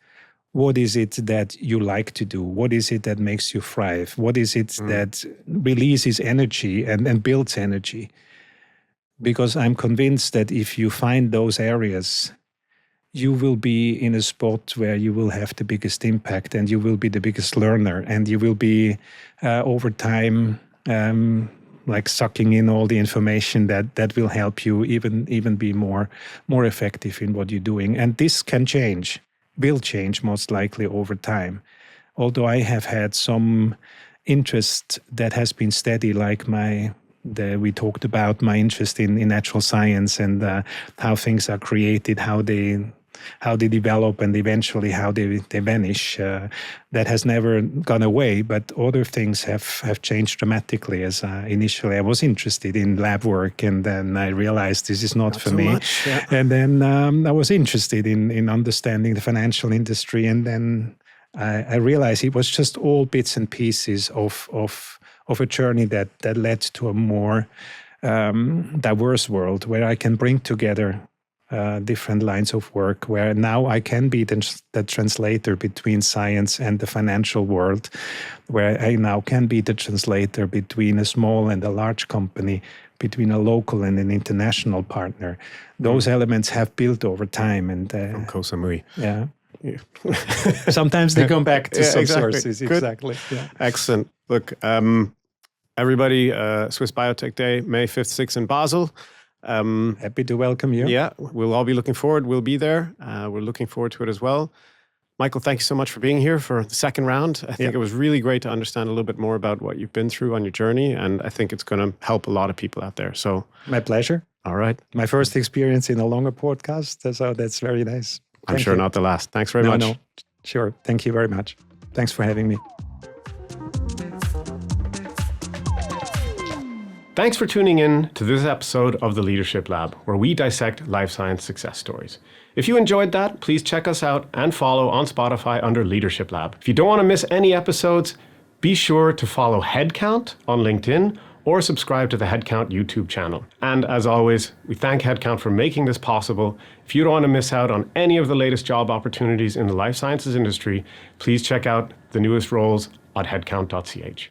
what is it that you like to do? What is it that makes you thrive? What is it that releases energy and builds energy? Because I'm convinced that if you find those areas, you will be in a spot where you will have the biggest impact and you will be the biggest learner, and you will be over time like sucking in all the information that will help you even be more effective in what you're doing. And this will change most likely over time. Although I have had some interest that has been steady, like we talked about my interest in natural science and how things are created, how they develop, and eventually how they vanish. That has never gone away, but other things have changed dramatically. As initially I was interested in lab work, and then I realized this is not for
so
me.
Much, yeah. And
then I was interested in understanding the financial industry, and then I realized it was just all bits and pieces of a journey that led to a more diverse world where I can bring together different lines of work, where now I can be the translator between science and the financial world, where I now can be the translator between a small and a large company, between a local and an international partner. Those elements have built over time. And
from Koh Samui.
Yeah. Sometimes they come back to some sources.
Good.
Exactly. Yeah.
Excellent. Look, everybody, Swiss Biotech Day, May 5th, 6th in Basel.
Happy to welcome you.
Yeah, we'll all be looking forward. We'll be there. We're looking forward to it as well. Michael, thank you so much for being here for the second round. I think it was really great to understand a little bit more about what you've been through on your journey, and I think it's going to help a lot of people out there. So,
my pleasure.
All right.
My first experience in a longer podcast, so that's very nice.
I'm sure not the last. Thanks very much.
No, sure. Thank you very much. Thanks for having me.
Thanks for tuning in to this episode of the Leadership Lab, where we dissect life science success stories. If you enjoyed that, please check us out and follow on Spotify under Leadership Lab. If you don't want to miss any episodes, be sure to follow Headcount on LinkedIn or subscribe to the Headcount YouTube channel. And as always, we thank Headcount for making this possible. If you don't want to miss out on any of the latest job opportunities in the life sciences industry, please check out the newest roles at headcount.ch.